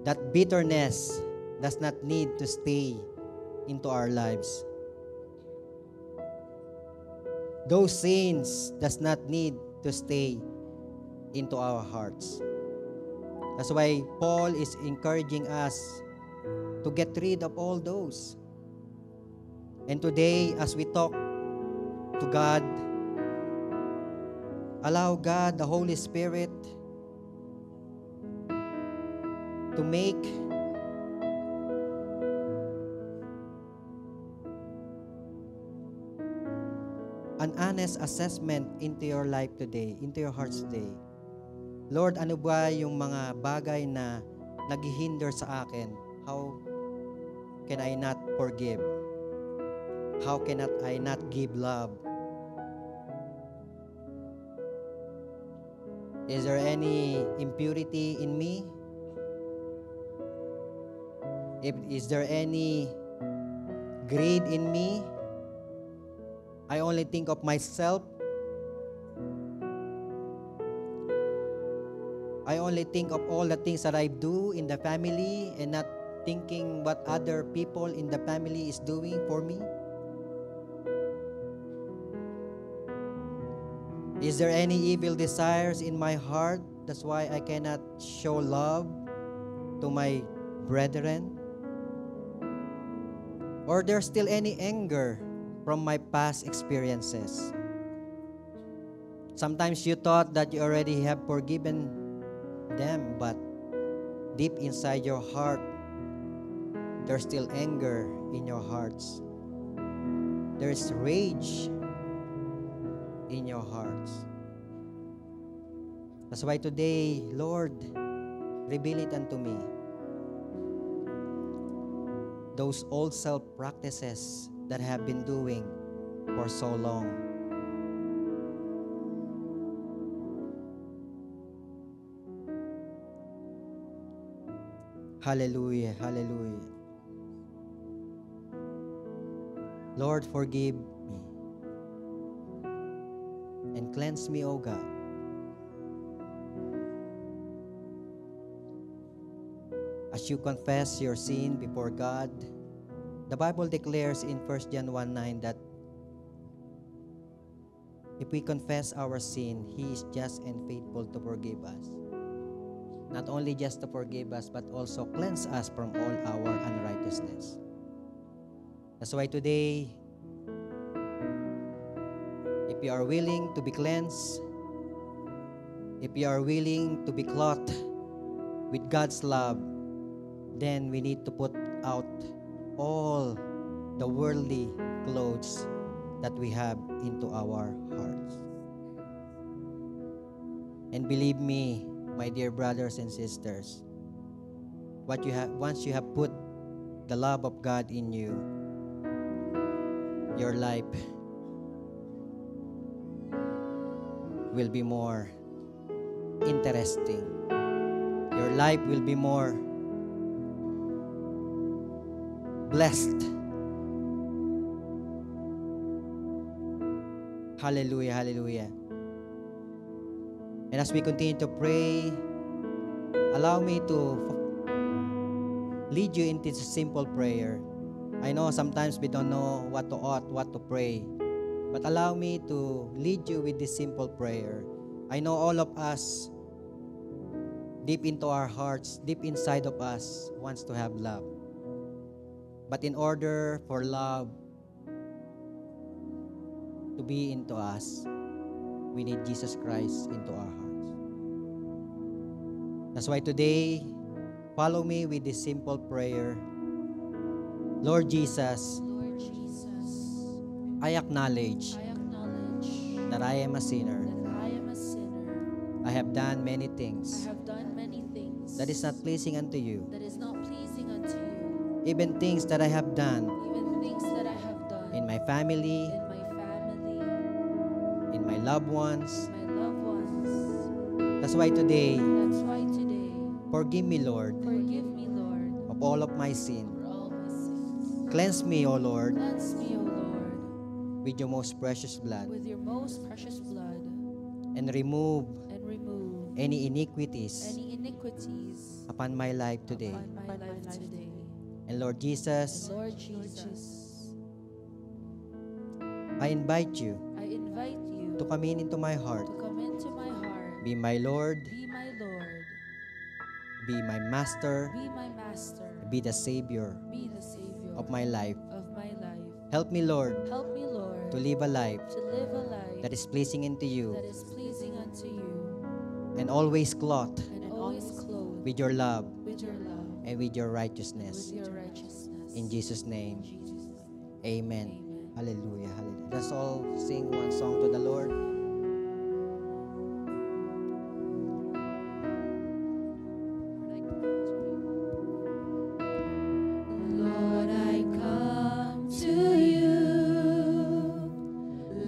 That bitterness does not need to stay into our lives. Those sins does not need to stay into our hearts. That's why Paul is encouraging us to get rid of all those. And today, as we talk to God, allow God, the Holy Spirit, to make an honest assessment into your life today, into your hearts today. Lord, ano ba yung mga bagay na naghihinder sa akin? How can I not forgive? How cannot I not give love? Is there any impurity in me? Is there any greed in me? I only think of myself. I only think of all the things that I do in the family and not thinking what other people in the family is doing for me. Is there any evil desires in my heart? That's why I cannot show love to my brethren. Or there's still any anger from my past experiences. Sometimes you thought that you already have forgiven them, but deep inside your heart, there's still anger in your hearts. There's rage in your hearts. That's why today, Lord, reveal it unto me. Those old self-practices that I have been doing for so long. Hallelujah. Hallelujah. Lord, forgive me and cleanse me, O God. As you confess your sin before God, the Bible declares in 1 John 1:9 that if we confess our sin, He is just and faithful to forgive us. Not only just to forgive us, but also cleanse us from all our unrighteousness. That's why today, if you are willing to be cleansed, if you are willing to be clothed with God's love, then we need to put out all the worldly clothes that we have into our hearts. And believe me, my dear brothers and sisters, once you have put the love of God in you, your life will be more interesting. Your life will be more blessed. Hallelujah, hallelujah. And as we continue to pray, allow me to lead you into this simple prayer. I know sometimes we don't know what to pray, but allow me to lead you with this simple prayer. I know all of us, deep into our hearts, deep inside of us, wants to have love. But in order for love to be into us, we need Jesus Christ into our hearts. That's why today, follow me with this simple prayer. Lord Jesus, I acknowledge that I am a sinner. I have done many things that is not pleasing unto you. Even things that I have done in my family, in my loved ones. That's why today, forgive me, Lord, of all of my sin. Cleanse me, O Lord, with your most precious blood, and remove any iniquities upon my life today. And Lord Jesus, I invite you to come into my heart. Be my Lord, be my Master, be the Savior of my life. Help me, Lord, to live a life that is pleasing unto you, and always clothed with your love and with your righteousness. In Jesus' name, amen. Hallelujah, hallelujah. Let's all sing one song to the Lord. Lord, I come to you.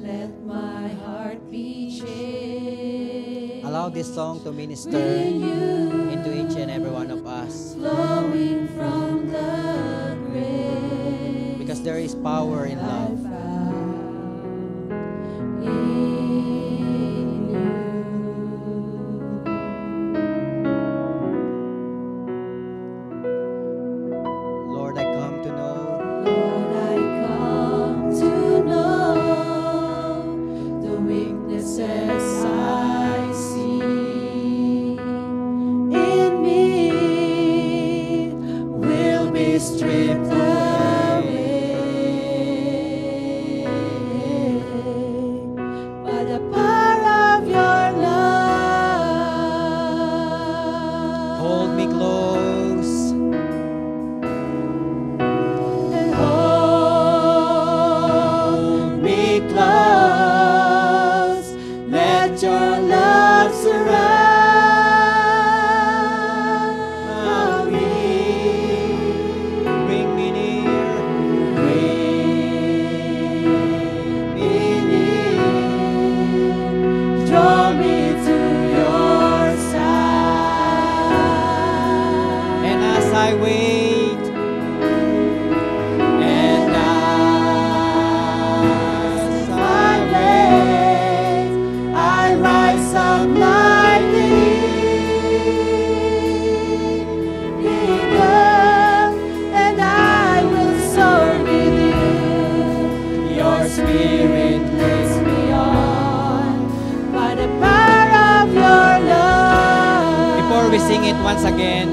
Let my heart be changed. Allow this song to minister into each and every one of us, Flowing from the grave. because there is power in love. Lord, I come to know Lord, I come to know the weaknesses I see in me will be stripped away. once again,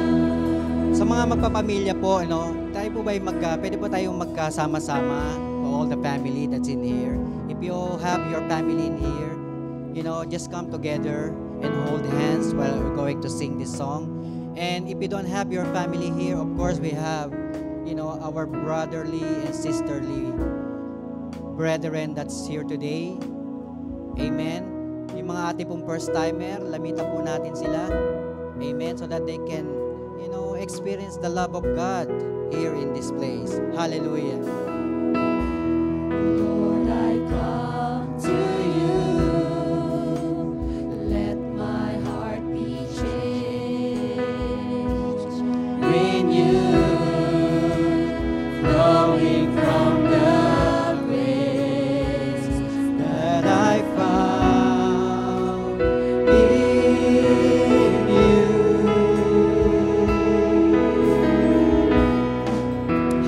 sa mga magpapamilya po, tayo po ba pwede po tayong magkasama-sama, all the family that's in here. If you have your family in here, just come together and hold hands while we're going to sing this song. And if you don't have your family here, of course we have, our brotherly and sisterly brethren that's here today. Amen. Yung mga ating pong first-timer, lamitan po natin sila. Amen. So that they can, experience the love of God here in this place. Hallelujah. Lord, I come to you. Let my heart be changed. Renewed, flowing from the grace That I found in you.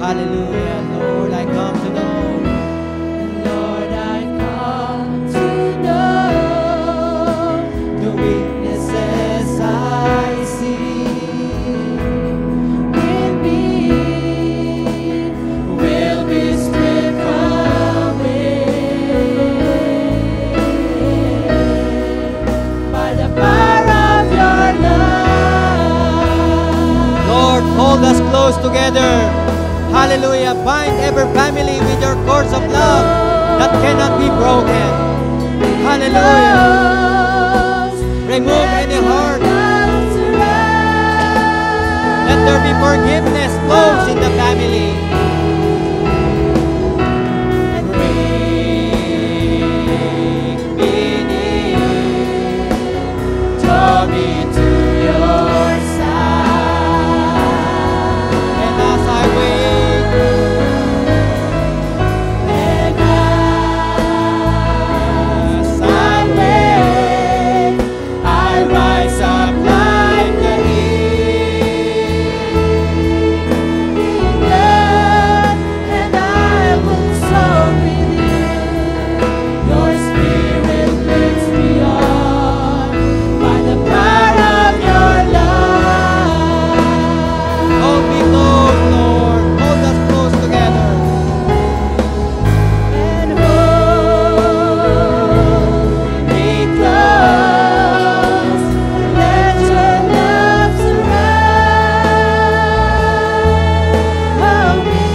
Hallelujah, Lord, I come to know. Lord, I come to know The weaknesses I see in me will be stripped away by the power of your love. Lord, hold us close together. Hallelujah. Bind every family with your cords of love that cannot be broken. Hallelujah. Remove any hurt. Let there be forgiveness flows in the family. Bring me near, Draw me to your side, and as I wait, and as I wait, I rise up like the eagle, and I will soar with you. Your spirit lifts me on by the power of your love. hold me close, Lord. Hold us close together. And hold me close. Let your love surround me.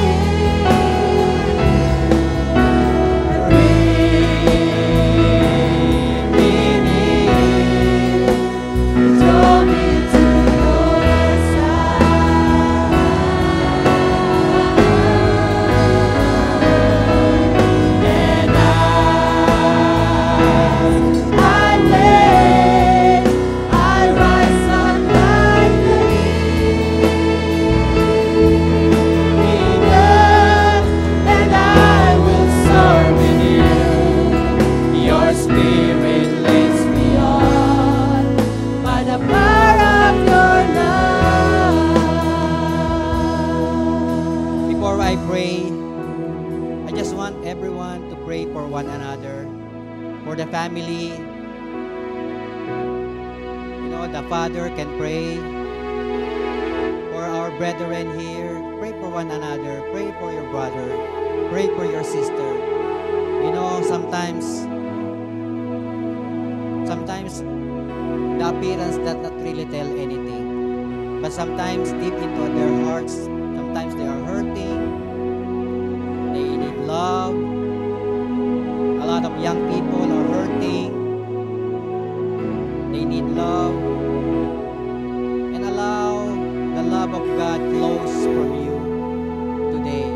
Bring me near. Draw me to your side. And as I wait, I rise up like the eagle, and I will soar with you. Your spirit leads me on by the power of your love. Before I pray, I just want everyone to pray for one another, for the family. The father can pray for our brethren here. Pray for one another. Pray for your brother. Pray for your sister. Sometimes the appearance does not really tell anything. But sometimes deep into their hearts, sometimes they are hurting. They need love. A lot of young people are hurting. They need love. And allow the love of God flows from you today.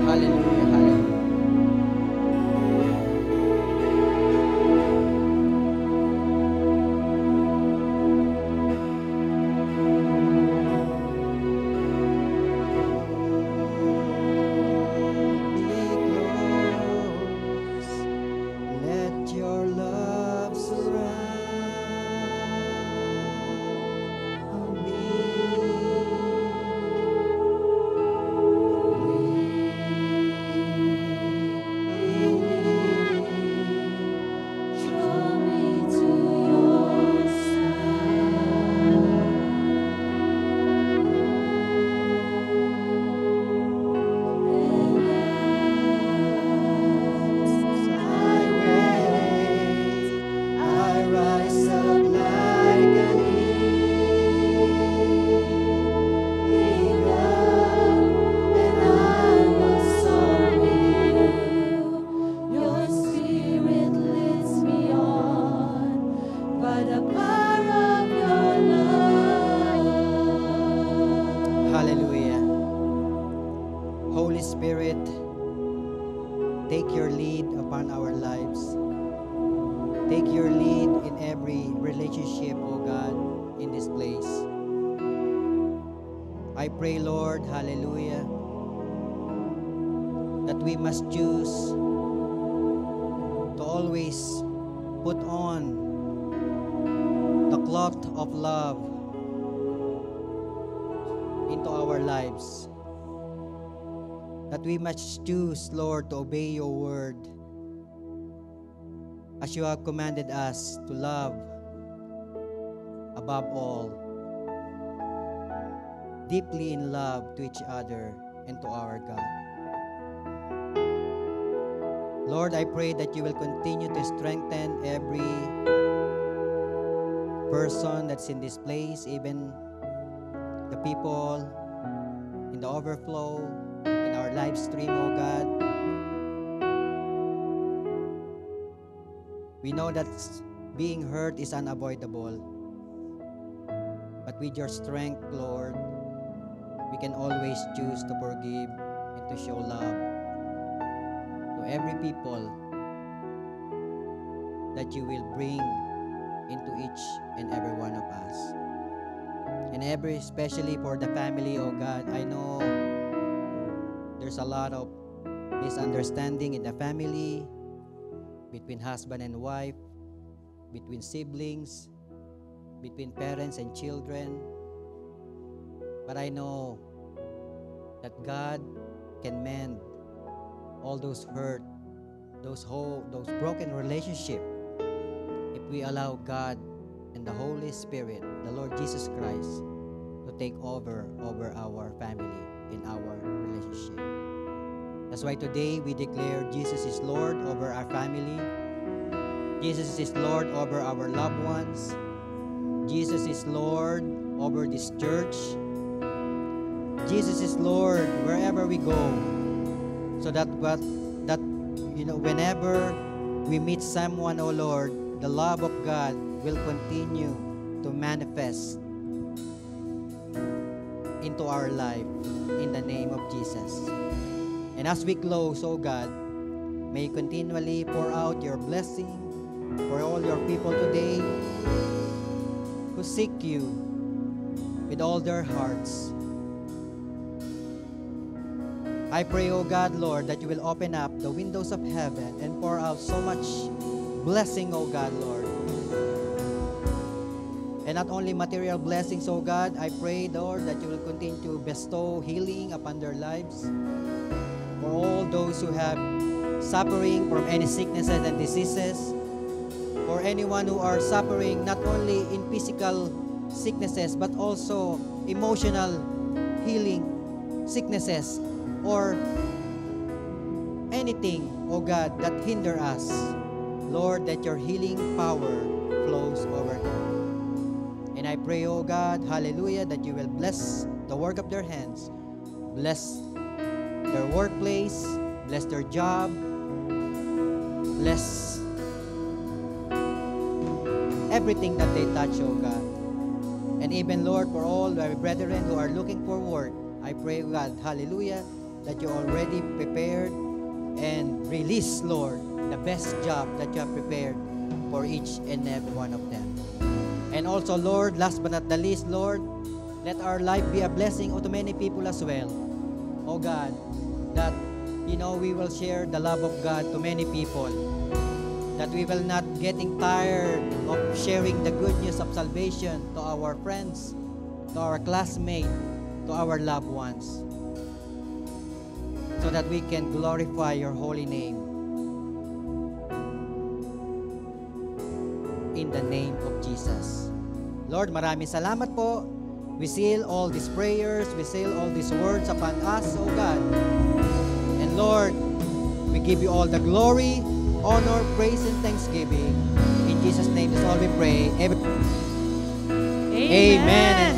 Hallelujah, hallelujah. Take your lead in every relationship, O God, in this place. I pray, Lord, hallelujah, that we must choose to always put on the cloth of love into our lives. That we must choose, Lord, to obey your word as you have commanded us to love above all, deeply in love to each other and to our God. Lord, I pray that you will continue to strengthen every person that's in this place, even the people in the overflow, in our live stream, oh God. We know that being hurt is unavoidable, but with your strength, Lord, we can always choose to forgive and to show love to every people that you will bring into each and every one of us. And especially for the family, oh God, I know there's a lot of misunderstanding in the family, between husband and wife, between siblings, between parents and children. But I know that God can mend all those hurt, those broken relationships, if we allow God and the Holy Spirit, the Lord Jesus Christ, to take over our family in our relationship. That's why today we declare Jesus is Lord over our family. Jesus is Lord over our loved ones. Jesus is Lord over this church. Jesus is Lord wherever we go. So that whenever we meet someone, oh Lord, the love of God will continue to manifest into our life in the name of Jesus. And as we close, oh God, may you continually pour out your blessing for all your people today who seek you with all their hearts. I pray, oh God, Lord, that you will open up the windows of heaven and pour out so much blessing, oh God, Lord. And not only material blessings, oh God, I pray, Lord, that you will continue to bestow healing upon their lives. For all those who have suffering from any sicknesses and diseases, for anyone who are suffering not only in physical sicknesses but also emotional healing sicknesses, or anything, oh God, that hinder us, Lord, that your healing power flows over them. And I pray, oh God, hallelujah, that you will bless the work of their hands, bless their workplace, bless their job, bless everything that they touch, oh God. And even, Lord, for all our brethren who are looking for work, I pray, God, hallelujah, that you already prepared and release, Lord, the best job that you have prepared for each and every one of them. And also, Lord, last but not the least, Lord, let our life be a blessing to many people as well. Oh God, that, we will share the love of God to many people. That we will not getting tired of sharing the good news of salvation to our friends, to our classmates, to our loved ones. So that we can glorify your holy name. In the name of Jesus. Lord, maraming salamat po. We seal all these prayers, we seal all these words upon us, O God. And Lord, we give you all the glory, honor, praise, and thanksgiving. In Jesus' name is all we pray. Amen. Amen.